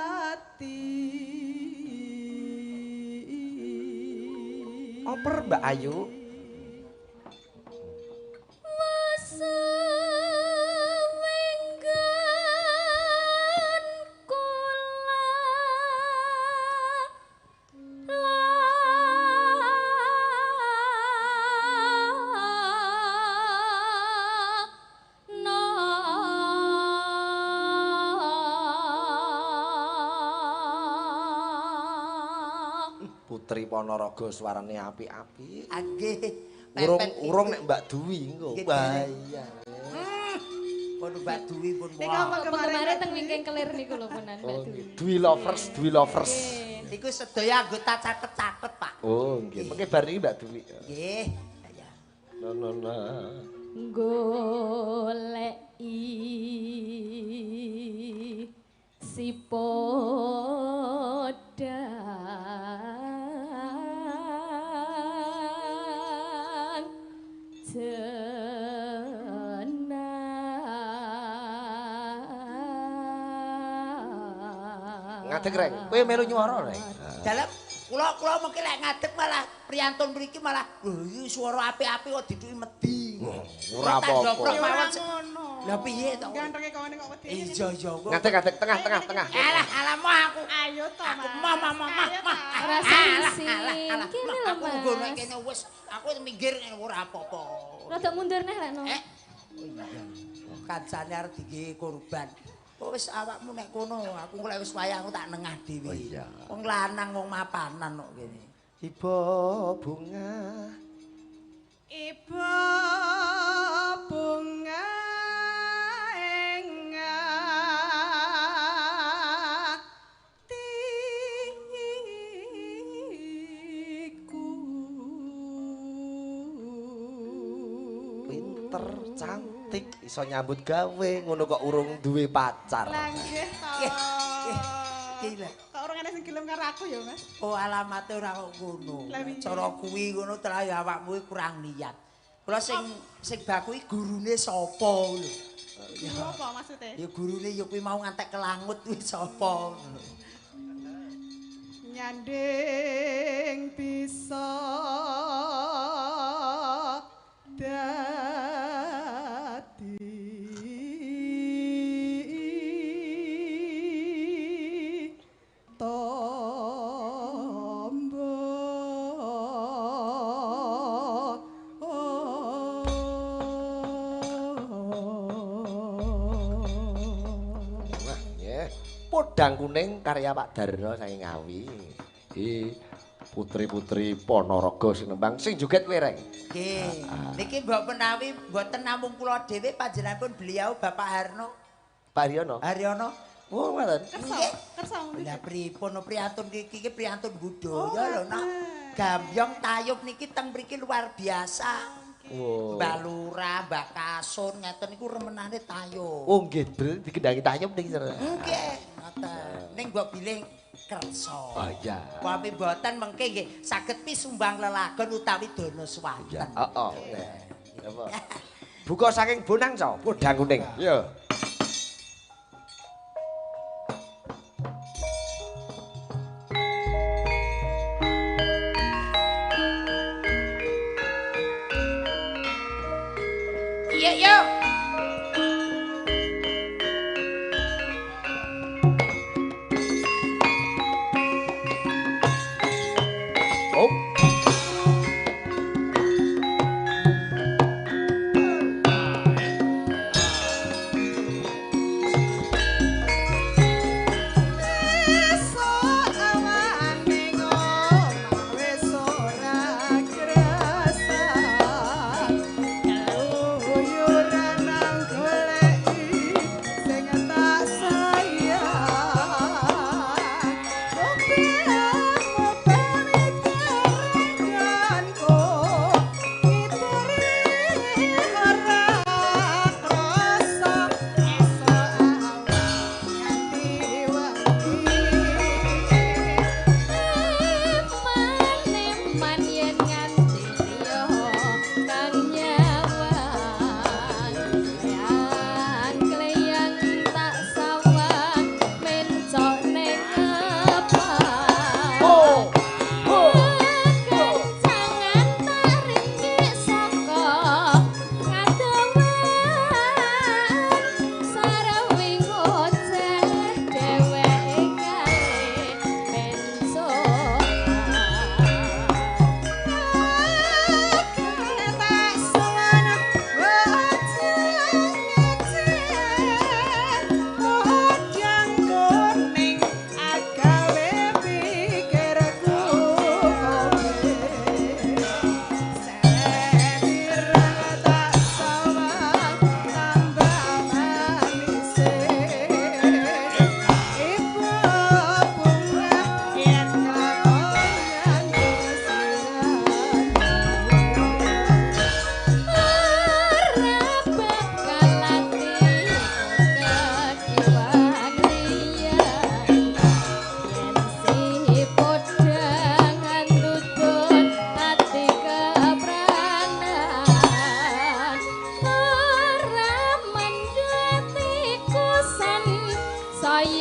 Speaker 5: hati.
Speaker 2: oper Mbak Ayu. Putri Ponorogo suarane apik-apik.
Speaker 1: Nggih.
Speaker 2: Urung nek Mbak Dwi engko.
Speaker 1: Nggih,
Speaker 2: Wah
Speaker 1: Dwi.
Speaker 2: iya.
Speaker 1: Pun Mbak Dwi pun
Speaker 5: Nek
Speaker 1: wah.
Speaker 5: apa
Speaker 4: Kemarin teng wingking kelir niku lho punan Mbak
Speaker 2: Oh,
Speaker 4: Dwi.
Speaker 2: Dwi lovers, Dwi lovers.
Speaker 1: Iku sedaya anggota catet-catet, Pak.
Speaker 2: Oh, nggih. Mengke bar iki Mbak Dwi.
Speaker 1: Nggih. Ya.
Speaker 2: No.
Speaker 4: Goleki si podang tenang.
Speaker 2: Ngadeg reng. Kowe melu nyuara reng.
Speaker 1: Dalam kula mengki lek ngadeg malah priyantun mriki malah lho iki swara apik-apik kok dituki medhi.
Speaker 2: Ora apa-apa.
Speaker 1: Mawon
Speaker 5: ngono.
Speaker 1: Lah piye to?
Speaker 5: Gantenge kok ngene kok wedi.
Speaker 1: Iya iya.
Speaker 2: Ngadeg tengah.
Speaker 1: Alah mah aku.
Speaker 5: Ayo to, Mas.
Speaker 1: Mah.
Speaker 4: Ora sing kene lho
Speaker 1: Aku nggo nek
Speaker 4: Mas.
Speaker 1: kene wis aku minggir ora apa-apa.
Speaker 4: Rada mundur neh lek no.
Speaker 1: Oh iya. Kancane arep digawe korban. Kok wis awakmu nek kono, aku lek wis wayahku tak nengah dhewe.
Speaker 2: Oh iya.
Speaker 1: Wong lanang wong mapanan kok kene.
Speaker 2: Ibu bunga.
Speaker 5: Ibu bunga atiku.
Speaker 2: Pinter, cantik, iso nyambut gawe, ngono kok urung duwe pacar.
Speaker 5: Lah nggih to.
Speaker 1: Gila.
Speaker 5: Kok ora ngene sing gelem karo aku ya, Mas?
Speaker 1: Oh alamate ora kok ngono.
Speaker 5: Lah, piye?
Speaker 1: Cara kuwi ngono terus ya awakmu kuwi kurang niat. Kula sing bak kuwi gurune sapa lho.
Speaker 5: Guru apa maksudnya?
Speaker 1: Ya gurune ya kuwi mau ngantek kelangut kuwi sapa.
Speaker 5: Nyanding bisa dadi tombo.
Speaker 2: Wah, nggih. Podang kuning karya Pak Darno saking Ngawi. Iki putri-putri Ponorogo sing nembang sing joget kowe reng.
Speaker 1: Nggih. Niki mbok menawi mboten namung kula dhewe panjenenganipun beliau Bapak Harno.
Speaker 2: Pak Riono.
Speaker 1: Haryono.
Speaker 2: Oh, ngoten.
Speaker 5: Kersa.
Speaker 1: Lah pripun priyantun iki priyantun budaya lho nak. Gambyong tayub niki teng mriki luar biasa.
Speaker 2: Oh.
Speaker 1: Mbak Lurah, Mbak Kasun ngeten niku remenane tayub.
Speaker 2: Oh, nggih, dikendangi tayub niki.
Speaker 1: Nggih, ngoten. Ning mbok bilih kersa.
Speaker 2: Oh iya.
Speaker 1: Tapi mboten mengke nggih saged pisumbang lelagon utawi dana swanten.
Speaker 2: Oh. Apa? Buka saking Bonang, so, podang kuning. Iya.
Speaker 1: Iya, yuk.
Speaker 2: Oh.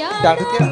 Speaker 2: Dangdut ya.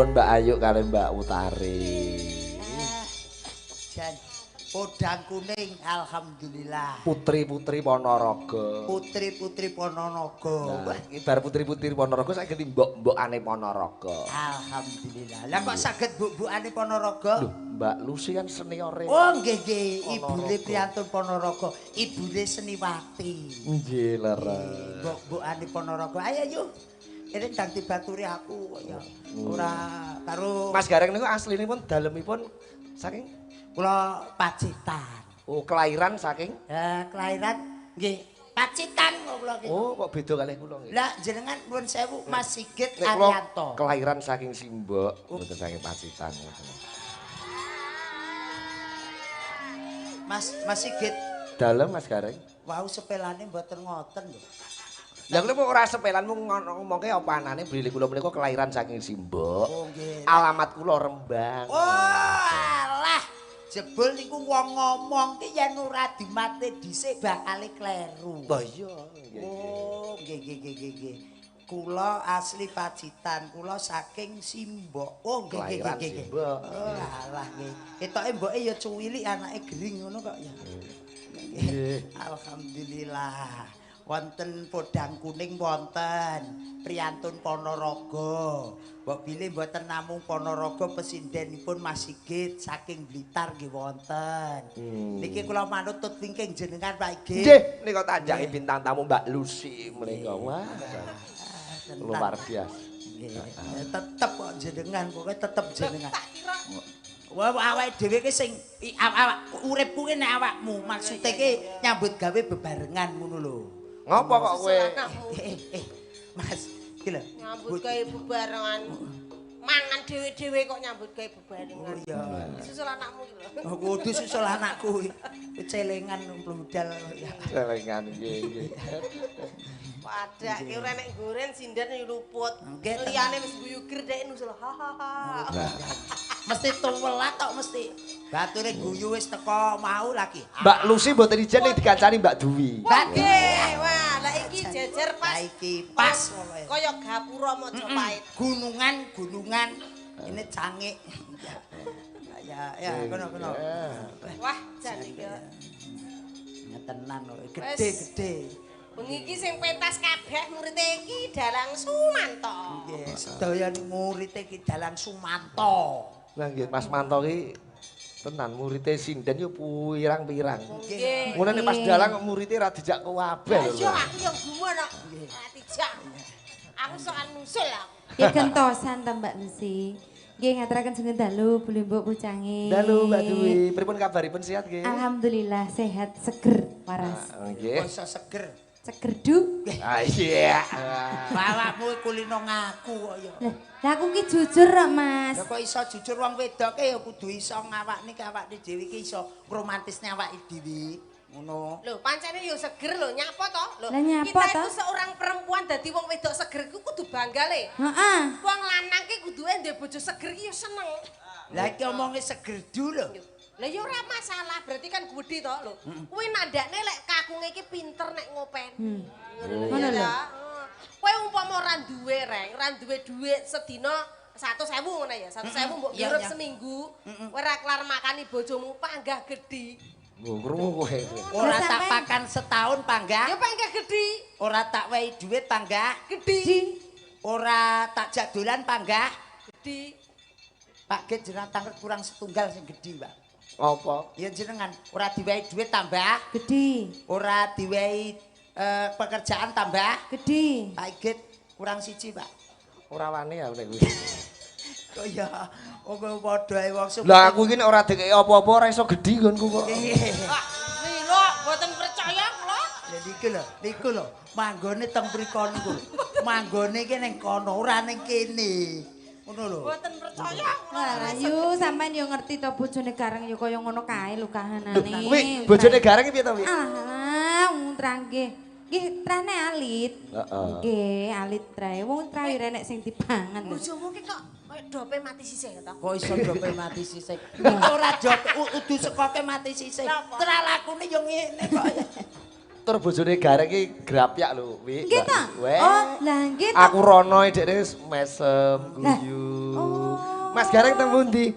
Speaker 2: Mbak Ayu kali Mbak Utari.
Speaker 1: Jan podang kuning alhamdulillah.
Speaker 2: Putri-putri Ponorogo.
Speaker 1: Putri-putri Ponorogo.
Speaker 2: Nah, ibar putri-putri Ponorogo saiki mbok-mbokane Ponorogo.
Speaker 1: Alhamdulillah. Lah kok saged mbok-mbokane Ponorogo?
Speaker 2: Loh, Mbak Lucy kan seniore.
Speaker 1: Oh nggih nggih, ibune priyantun Ponorogo, ibune Seniwati.
Speaker 2: Nggih leres.
Speaker 1: Mbok-mbokane Ponorogo. Ayo yuk. Ini dang dibaturi aku ya. Ora karo
Speaker 2: Mas Gareng niku aslinipun dalemipun saking
Speaker 1: kula Pacitan.
Speaker 2: Oh, kelahiran saking?
Speaker 1: Kelahiran nggih Pacitan kula nggih.
Speaker 2: Oh, kok beda kalih kula nggih.
Speaker 1: Lah jenengan nuwun sewu Mas Sigit
Speaker 2: Nek kula
Speaker 1: Arianto.
Speaker 2: kelahiran saking Simbok, mboten saking Pacitan.
Speaker 1: Mas Sigit.
Speaker 2: Dalem Mas Gareng.
Speaker 1: Wau sepelane mboten ngoten lho.
Speaker 2: Lah kula ora sepelan mung ngomongke apa anane brili kula menika kelahiran saking Simbok.
Speaker 1: Oh nggih.
Speaker 2: Alamat kula Rembang.
Speaker 1: Oh alah. Jebul niku wong ngomong ki yen ora dimate dhisik bakale kleru.
Speaker 2: Lah iya.
Speaker 1: Oh nggih. Kula asli Pacitan, kula saking Simbok. Oh nggih.
Speaker 2: Simbok.
Speaker 1: Oh alah nggih. Ketoke mboke ya cuwilik anake gering ngono kok ya. Alhamdulillah. Wonten podang kuning wonten priyantun Ponorogo. Mbok bilih mboten namung Ponorogo pesindenipun Mas Sigit saking Blitar nggih wonten. Niki kula manut tut wingking jenengan Pak Igit.
Speaker 2: Nggih, nika tanjake bintang tamu Mbak Lucy menika. Wah. Luar biasa.
Speaker 1: Nggih. Tetep kok jenengan, pokoke tetep jenengan.
Speaker 3: Tak kira
Speaker 1: Wah awake dhewe ki sing awak uripku ki nek awakmu maksude ki nyambut gawe bebarengan ngono lho.
Speaker 2: Ngopo kok kowe?
Speaker 1: Mas, iki lho.
Speaker 3: nyambut gawe bebarengan. Mangan dhewe-dhewe kok nyambut gawe bebarengan.
Speaker 1: Oh iya.
Speaker 3: Susul anakmu iki lho.
Speaker 1: Oh kudu susul anakku. Celengan bludal ya.
Speaker 2: Celengan nggih.
Speaker 3: Wadah ki ora nek goren sindan luput.
Speaker 1: Nggih.
Speaker 3: Liyane wis guyu gerdek nusul hahaha.
Speaker 1: Mesti tuwelat tok mesti. Bature guyu wis teko mau lagi.
Speaker 2: Mbak Lucy mboten ijen ning dikancani Mbak Duwi.
Speaker 3: Nggih, wah lah iki jejer pas.
Speaker 1: Lah iki pas pokoke.
Speaker 3: Kaya gapura Majapahit.
Speaker 1: Gunungan ini cangik. Ya kono.
Speaker 3: Wah, jan iki.
Speaker 1: Tenan lho, gede-gede.
Speaker 3: Bengi iki sing pentas kabeh murid iki Dalang Sumanto.
Speaker 1: Nggih, sedaya murid iki Dalang Sumanto.
Speaker 2: Lah nggih Mas Manto ki tenan murite sinden yo pirang-pirang.
Speaker 3: Nggih.
Speaker 2: Ngono nek pas dalang murite ra dijak kabeh lho.
Speaker 3: Iya, aku yo gumun kok. Tidak. Aku sokan nusul aku.
Speaker 6: Nggih gentosan ta Mbak Lucy. Nggih ngaturaken sugeng dalu Bu Limbuk pucange.
Speaker 2: Dalu Mbak Dwi, pripun kabaripun sehat nggih?
Speaker 6: Alhamdulillah sehat, seger, waras.
Speaker 2: Nggih.
Speaker 1: Kok iso seger.
Speaker 6: Seger du.
Speaker 2: Ah iya.
Speaker 1: Bawakmu kulino ngaku kok ya.
Speaker 6: Lah aku ki jujur kok Mas.
Speaker 1: Ya kok iso jujur wong wedoke ya kudu iso ngawakne awakne dhewe iki iso romantisne awake dhewe. Ngono.
Speaker 3: Lho, pancene yo seger lho, nyapa to? Lho,
Speaker 6: Lah nyapa
Speaker 3: kita
Speaker 6: to?
Speaker 3: itu seorang perempuan dadi wong wedok seger iku kudu bangga le.
Speaker 6: Heeh.
Speaker 3: Wong lanang ki kuduke ndek bojo seger ki yo seneng.
Speaker 1: Lah iki omonge seger du lho.
Speaker 3: Lah ya ora masalah, berarti kan gudi to lho. Kuwi nandakne lek kakunge iki pinter nek ngopen.
Speaker 6: Ngono lho.
Speaker 3: Kowe umpama ora duwe reng, ora duwe dhuwit sedina 100.000 ngono ya. 100.000 mbok
Speaker 1: Iya,
Speaker 3: ngirup
Speaker 1: iya.
Speaker 3: seminggu. Kowe ora kelar makani bojomu panggah gedhi.
Speaker 2: Lho krungu kowe.
Speaker 1: Ora
Speaker 6: Lah,
Speaker 1: tak
Speaker 6: sampean-
Speaker 1: pakan setahun
Speaker 3: Ya
Speaker 1: panggah.
Speaker 3: panggah gedhi.
Speaker 1: Ora tak wehi dhuwit panggah.
Speaker 3: Gedhi.
Speaker 1: Ora tak jadolan panggah.
Speaker 3: Gedhi.
Speaker 1: Pak Get jenengan tangkel kurang setunggal sing gedhi, Pak.
Speaker 2: Apa?
Speaker 1: Ya jenengan ora diwehi dhuwit tambah,
Speaker 6: Gede.
Speaker 1: ora diwehi pekerjaan tambah.
Speaker 6: Gede.
Speaker 1: Pak Get kurang siji, Pak.
Speaker 2: Ora wani ya nek kuwi.
Speaker 1: Kok ya opo padha ae wong
Speaker 2: Lah aku iki nek ora dikeki apa-apa ora iso gedhi nggonku kok.
Speaker 3: Wah, lho, mboten percaya kula.
Speaker 1: Ya niku lho, manggone teng mriku niku. Manggone iki ning kono, ora ning kene. Ngono lho.
Speaker 3: Mboten percaya kula.
Speaker 6: Lah yu sampean yo ngerti to bojone gareng yo kaya ngono kae lho kahanane.
Speaker 2: Kuwi bojone gareng piye to, Wi?
Speaker 6: Alah, wong trangge. Nggih, trane alit.
Speaker 2: Heeh.
Speaker 6: Nggih, alit trae. Wong trae renek sing dipangan lho.
Speaker 3: Bojomu ki kok koyo dope mati sisih to.
Speaker 1: Kok iso dope mati sisih? Ora dope udu sekoke mati sisih. Tralakune yo ngene kok.
Speaker 2: Tur bojone gareng iki grapyak lho, Wi.
Speaker 6: Nggih ta?
Speaker 2: Weh.
Speaker 6: Oh, lah nggih ta.
Speaker 2: Aku rono dekne mesem, guyu.
Speaker 6: oh.
Speaker 2: Mas gareng teng pundi?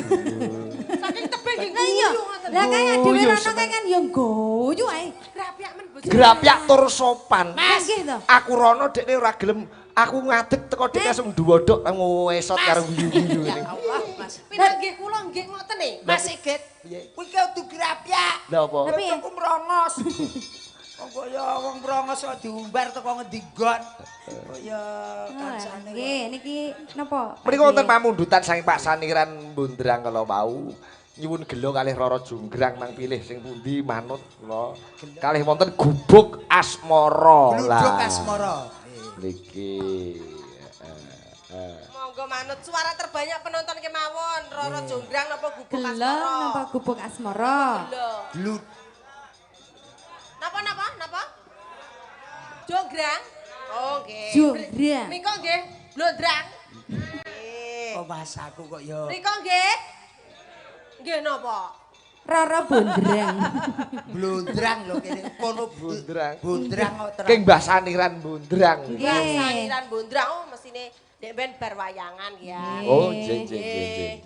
Speaker 3: Saking tebing nggih
Speaker 6: Lah iya.
Speaker 3: guyu ngoten.
Speaker 6: Lah kaya dhewe
Speaker 2: Guyu
Speaker 6: rono kae kan yo guyu ae.
Speaker 3: Grapyak men bojo.
Speaker 2: Grapyak tur sopan.
Speaker 6: Mas, nggih to.
Speaker 2: Aku rono dekne ora gelem. Aku ngadeg teko dekne langsung duwodok ngwesot karo guyu-guyu
Speaker 1: Ya
Speaker 2: ini.
Speaker 1: Allah, Mas.
Speaker 3: Pindah nggih kula nggih ngoten e.
Speaker 1: Mas Sigit, kuwi ki kudu grapyak.
Speaker 2: Lah apa?
Speaker 6: Tapi
Speaker 1: Aku merongos. Kok ya wong merongos kok diumbar teko ngendi gon. Kok ya kancane.
Speaker 6: Nggih, niki napa?
Speaker 2: Mriko wonten pamundutan saking Pak Saniran Bondrang kala wau. Nyuwun gelo kalih Roro Jonggrang nang pilih sing pundi manut kula. Kalih wonten gubuk asmara.
Speaker 1: Bluduk asmara.
Speaker 2: Niki.
Speaker 3: Monggo manut suara terbanyak penonton kemawon. Roro Jonggrang napa gubuk
Speaker 6: Gelo
Speaker 3: asmara?
Speaker 6: napa gubuk asmara?
Speaker 3: Gelo.
Speaker 1: Blut.
Speaker 3: Napa? Jonggrang? Oh, nggih.
Speaker 6: Jonggrang.
Speaker 3: Miko nggih, blondrang. Nggih.
Speaker 1: Kok bahasaku kok ya.
Speaker 3: Miko nggih. Nggih napa?
Speaker 6: Roro Bondrang.
Speaker 1: Blondrang lho kene. Kono
Speaker 2: Bondrang.
Speaker 1: Bondrang kok terang.
Speaker 2: King Mbah Saniran Bondrang.
Speaker 6: Nggih.
Speaker 3: Rasaniran bondrang oh mestine dek ben bar wayangan ya.
Speaker 2: Oh, jeng.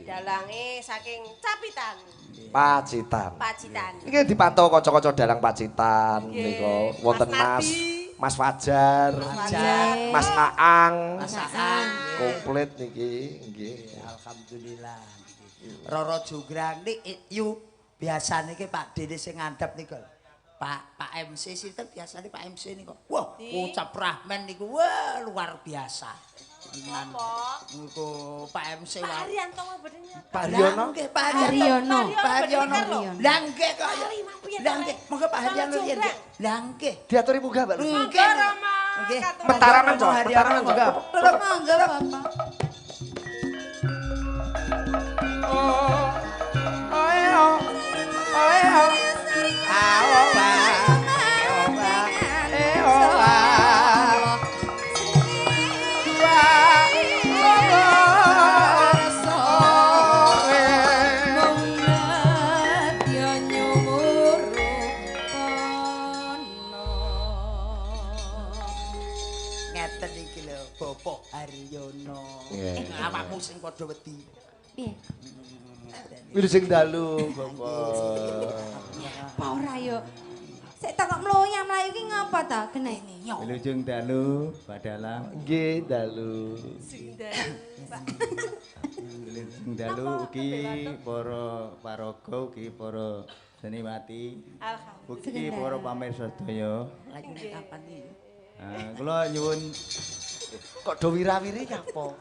Speaker 3: Dalange saking Capitan,
Speaker 2: Pacitan.
Speaker 3: Pacitan.
Speaker 2: Iki dipantau kanca-kanca dalang Pacitan nika. Wonten
Speaker 3: Mas
Speaker 2: Mas
Speaker 3: Nardi.
Speaker 2: Mas Fajar,
Speaker 1: Fajar.
Speaker 2: Mas Aang.
Speaker 1: Masakan.
Speaker 2: Komplit niki nggih.
Speaker 1: Alhamdulillah. Roro Jonggrang nik yu biasane ki Pak Dene sing ngandhap niku. Pak MC sinten biasane Pak MC niku. Wah, ucap Rahman niku wah luar biasa.
Speaker 3: Apa?
Speaker 1: Niku Pak MC
Speaker 3: Pak
Speaker 1: wae.
Speaker 3: Haryanto bedene.
Speaker 2: Pak Haryono.
Speaker 1: Nggih, Pak
Speaker 6: Haryono.
Speaker 1: Pak Haryono.
Speaker 6: Haryono.
Speaker 1: Lah nggih kok.
Speaker 3: Mari, mampir,
Speaker 1: Lah nggih, monggo Pak
Speaker 3: Roro
Speaker 1: Haryono yen.
Speaker 3: Jonggrang.
Speaker 1: Lah nggih.
Speaker 2: Diaturi munggah, Mbak Lucy.
Speaker 1: Nggih.
Speaker 3: Rama.
Speaker 1: Nggih.
Speaker 2: Metaraman, Cok.
Speaker 1: Haryono,
Speaker 2: Metaraman, Cok.
Speaker 1: monggo.
Speaker 6: Monggo Bapak.
Speaker 1: Ngeten iki lho, Bapak Haryono.
Speaker 2: Nggih.
Speaker 1: Awakmu sing padha wedi.
Speaker 6: Piye?
Speaker 2: Wilujeng dalu, Bapak.
Speaker 6: Apa ora yo? Sik takok mloya mlayu ki ngapa ta genene?
Speaker 7: Wilujeng dalu, Badalang.
Speaker 2: Nggih, dalu.
Speaker 7: Wilujeng dalu ugi para paraga ugi para seniwati. Ugi para pamirsa sedaya.
Speaker 1: Lagi kapan iki?
Speaker 7: Kula nyuwun
Speaker 2: Kok do wirawiri apa?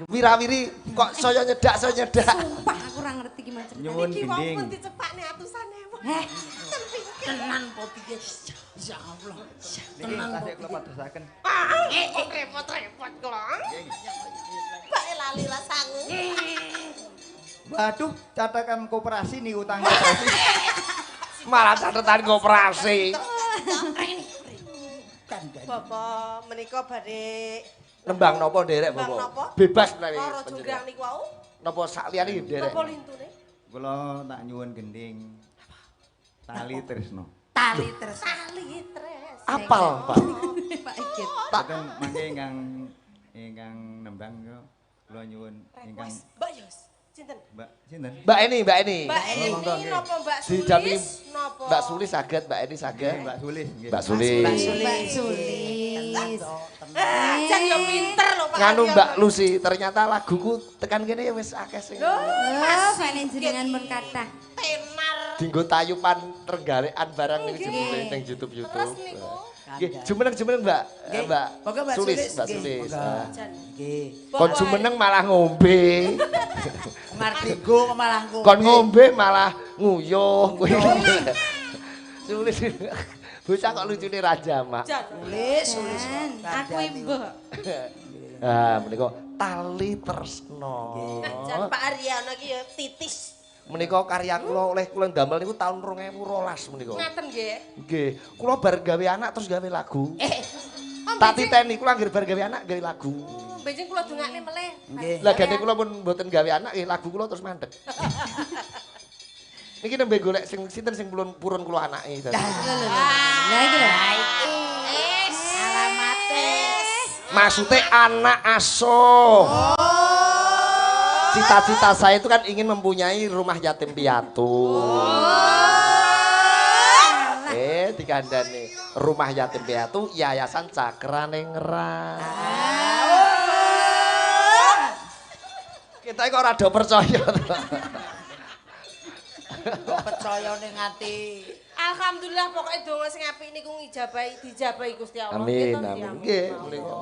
Speaker 2: Wirawiri kok saya nyedak.
Speaker 6: Sumpah aku ora ngerti ki macam.
Speaker 7: nyuwun
Speaker 3: Iki wong
Speaker 7: gending.
Speaker 3: pun dicepakne atusane.
Speaker 6: Heh,
Speaker 1: Tenan po piye? Ya Allah.
Speaker 7: Niki tasih kula padosaken.
Speaker 3: Kok repot-repot kula. Bae lali rasangu.
Speaker 7: Waduh, catatan koperasi nih utang koperasi.
Speaker 2: Malah catatan koperasi.
Speaker 3: Bapak menika badhe
Speaker 2: Nembang napa nderek,
Speaker 3: Nembang
Speaker 2: Bapak?
Speaker 3: napa?
Speaker 2: Bebas menawi
Speaker 3: lara
Speaker 2: panjenengan.
Speaker 3: jonggrang niku wau.
Speaker 2: Napa sakliyane nderek?
Speaker 3: Napa lintune?
Speaker 7: Kula tak nyuwun gending. Tali tresno.
Speaker 1: Tali terus.
Speaker 3: Tali tres.
Speaker 2: Apal, Pak.
Speaker 6: Pak Igit.
Speaker 7: Boten mangke ingkang nembang kula nyuwun ingkang
Speaker 3: Mbak Yos. Sinten?
Speaker 7: Mbak sinten?
Speaker 2: Mbak Eni.
Speaker 3: Mbak
Speaker 7: monggo,
Speaker 3: Eni
Speaker 7: nggih.
Speaker 3: napa Mbak
Speaker 2: Dijami
Speaker 3: Sulis? Napa?
Speaker 2: Mbak Sulis saged, Mbak Eni saged.
Speaker 7: Mbak Sulis nggih.
Speaker 2: Mbak Sulis.
Speaker 6: Mbak Sulis.
Speaker 3: Jan yo pinter lho Pak.
Speaker 2: Nganu
Speaker 3: Aryo.
Speaker 2: Mbak Lucy, ternyata laguku tekan kene ya wis akeh sing
Speaker 6: Oh, panjenengan pun kathah.
Speaker 3: Tenar.
Speaker 2: dinggo tayupan tergalekan barang niku jebule ning
Speaker 3: Terus
Speaker 2: YouTube.
Speaker 3: niku
Speaker 2: Nggih, jumeneng Mbak.
Speaker 1: Nggih.
Speaker 2: Mbak
Speaker 1: Moga Mbak
Speaker 2: Sulis,
Speaker 1: Sulis,
Speaker 2: Mbak
Speaker 1: nggih,
Speaker 2: Sulis.
Speaker 1: moga.
Speaker 2: Ah.
Speaker 1: Nggih.
Speaker 2: Kon jumeneng malah ngombe.
Speaker 1: Ngerti go malah ngombe.
Speaker 2: Kon ngombe malah nguyuh kuwi. Sulis. Bocah kok lucune Raja Mak.
Speaker 1: Sulis.
Speaker 6: Aku ibu.
Speaker 2: Ah, menika tali tresno.
Speaker 3: Jan Pak Aryono ki yo titis.
Speaker 2: Menika karya kula oleh kula ndamel niku tahun 2012 menika.
Speaker 3: Ngaten nggih.
Speaker 2: Nggih, kula bar gawe anak terus gawe lagu.
Speaker 3: Om
Speaker 2: Tak titeni kula anggere bar gawe anak gawe lagu.
Speaker 3: benjing kula dongakne meleh.
Speaker 1: Nggih.
Speaker 2: Lah gane kula pun mboten gawe anak nggih lagu kula terus mandek. Niki nembe golek sing sinten sing purun kula anake.
Speaker 6: Lah iki lho.
Speaker 3: Alamate.
Speaker 2: Maksudnya anak asuh. Cita-cita saya itu kan ingin mempunyai rumah yatim piatu. Dikandani rumah yatim piatu Yayasan Cakra Ningrat. Kita kok rada percaya.
Speaker 1: Kok percaya ning ati.
Speaker 3: Alhamdulillah pokoknya donga sing apik niku dijabahi Gusti Allah.
Speaker 2: Amin,
Speaker 3: Gitu,
Speaker 2: amin.
Speaker 3: ya.
Speaker 2: Nggih, menika.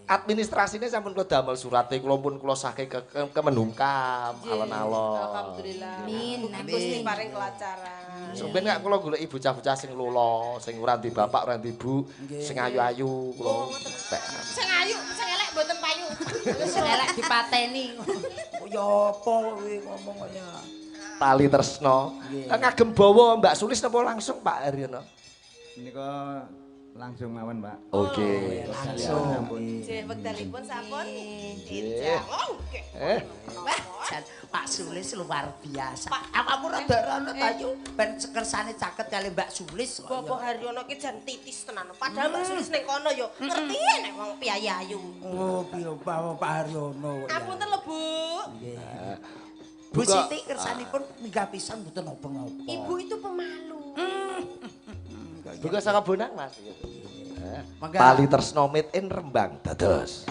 Speaker 2: Administrasinya sampun kula damel surate kula pun kula sahke ke Kemenhukam alon-alon.
Speaker 3: Alhamdulillah.
Speaker 6: Amin,
Speaker 3: Gusti
Speaker 6: amin.
Speaker 3: paring kelancaran.
Speaker 2: Sampeyan gak kula goleki bocah-bocah sing lula, sing ora di bapak, ora di ibu, sing ayu-ayu kula.
Speaker 3: Sing ayu, sing elek mboten payu.
Speaker 1: Sing elek dipateni. Ya apa kuwi ngomong kaya.
Speaker 2: Tali tresno. Ngagem bawa Mbak Sulis napa langsung Pak Haryono?
Speaker 7: Menika langsung mawon, Pak.
Speaker 2: Oke.
Speaker 1: Langsung.
Speaker 3: Nggih, wekdalipun sampun.
Speaker 2: Nggih.
Speaker 3: Oke.
Speaker 1: Wah, Jan, Pak Sulis luar biasa. Apamu rada rono tayu ben kersane caket kali Mbak Sulis.
Speaker 3: Bapak Haryono ki jan titis tenan. Padahal Mbak Sulis ning kono yo ngerti nek wong piyayu.
Speaker 1: Oh, piye Pak Haryono.
Speaker 3: Apunten lho, Bu.
Speaker 1: Bu Siti kersanipun minggah pisan mboten napa-napa.
Speaker 3: Ibu itu pemalu.
Speaker 2: Buka saka bonang Mas.
Speaker 1: Mangga.
Speaker 2: Tali tresno made in Rembang dados.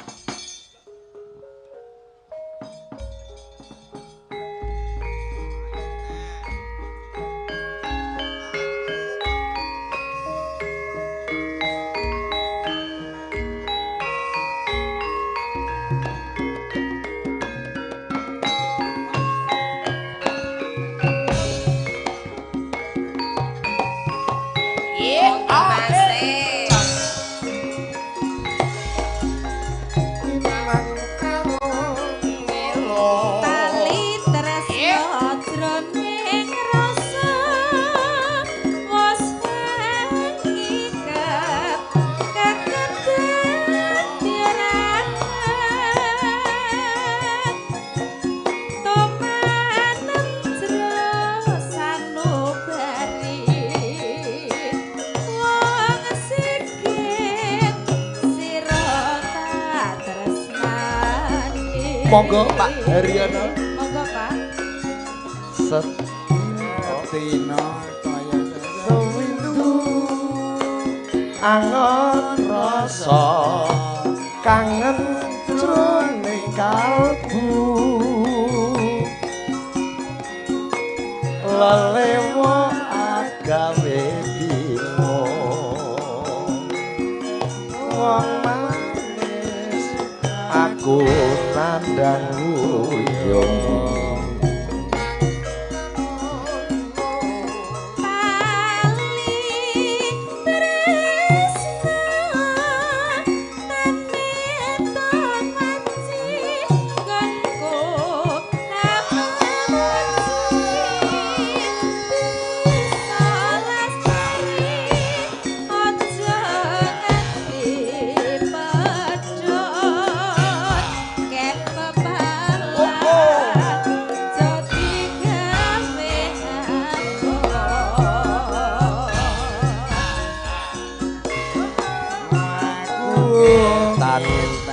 Speaker 6: Tali tresno jroning rasa wis ngiket kekedadiran tomanen jero sanubari wong sikit sira tak tresnani
Speaker 2: Monggo Pak Haryono.
Speaker 6: Monggo Pak.
Speaker 7: Tino kaya
Speaker 2: sewindu angon rasa kangen jroning kalbu lelewo agawe bingung wong manis aku nandang uyung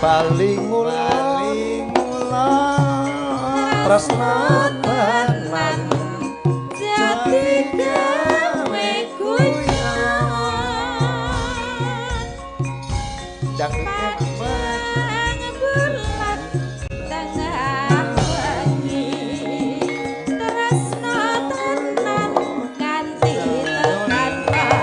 Speaker 2: Balingulon tresna tenan jadi gawe guyon jangan bulan tengah wengi tresna tenan nganti tekan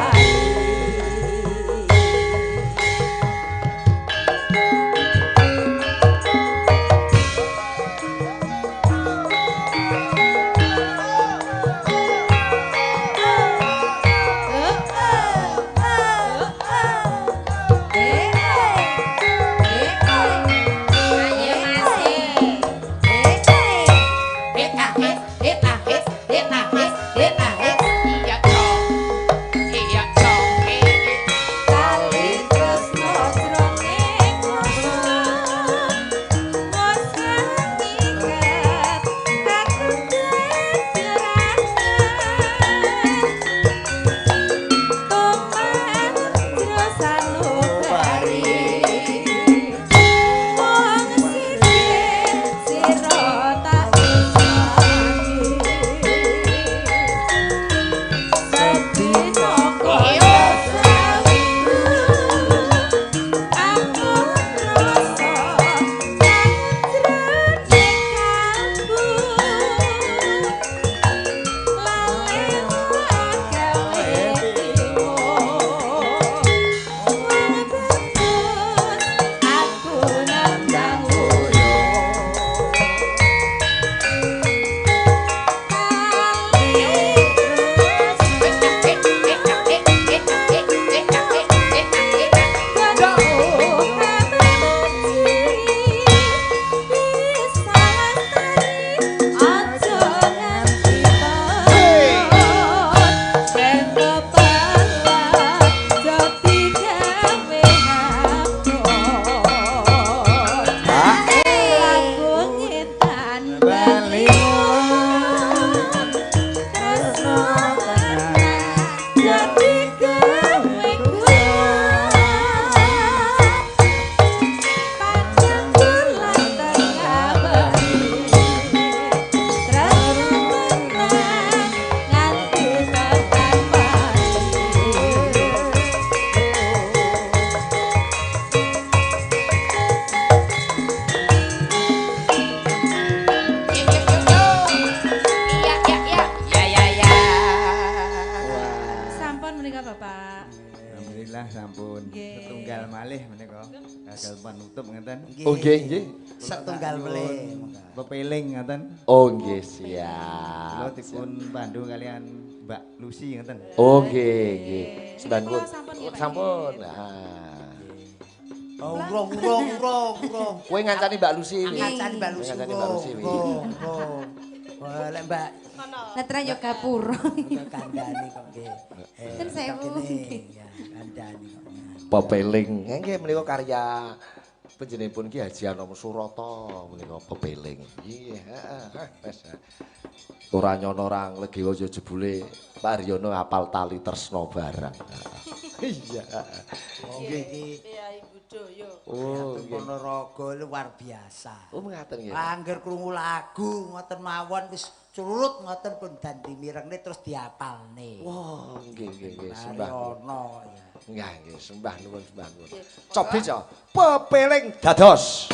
Speaker 2: Oh nggih.
Speaker 1: Setunggal melih.
Speaker 7: Pepeling ngoten.
Speaker 2: Oh nggih, siap.
Speaker 7: Kula dipun pandu kalian Mbak Lucy ngoten.
Speaker 2: Oh nggih. Sampun. Sampun.
Speaker 1: Oh, urung.
Speaker 2: Kowe ngancani Mbak Lucy.
Speaker 1: Ngancani Mbak Lucy.
Speaker 2: Ngancani Mbak Lucy.
Speaker 1: Boleh Mbak.
Speaker 6: Netra yo gapura.
Speaker 1: Kandhani kok nggih.
Speaker 6: Ten sewu.
Speaker 1: Ya, kandhani kok.
Speaker 2: Pepeling. Nggih menika karya Panjenenganipun Ki Haji Anomo Surata menika pepeling. Iya, heeh, wis. Ora nyono orang Legiwa yo jebule Pak Haryono hafal tali tresna barang. Iya.
Speaker 1: Nggih iki.
Speaker 3: Kyai Budaya.
Speaker 2: Oh, nggih.
Speaker 1: Ponorogo luar biasa.
Speaker 2: Oh, ngaten nggih.
Speaker 1: Angger krungu lagu ngoten mawon wis curut ngoten pun dadi mirengne terus diapalne.
Speaker 2: Wah, nggih, sembah.
Speaker 1: Ono ya.
Speaker 2: Nggih, sembah nuwun. Cobi co, pepeling dados.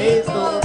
Speaker 6: Itu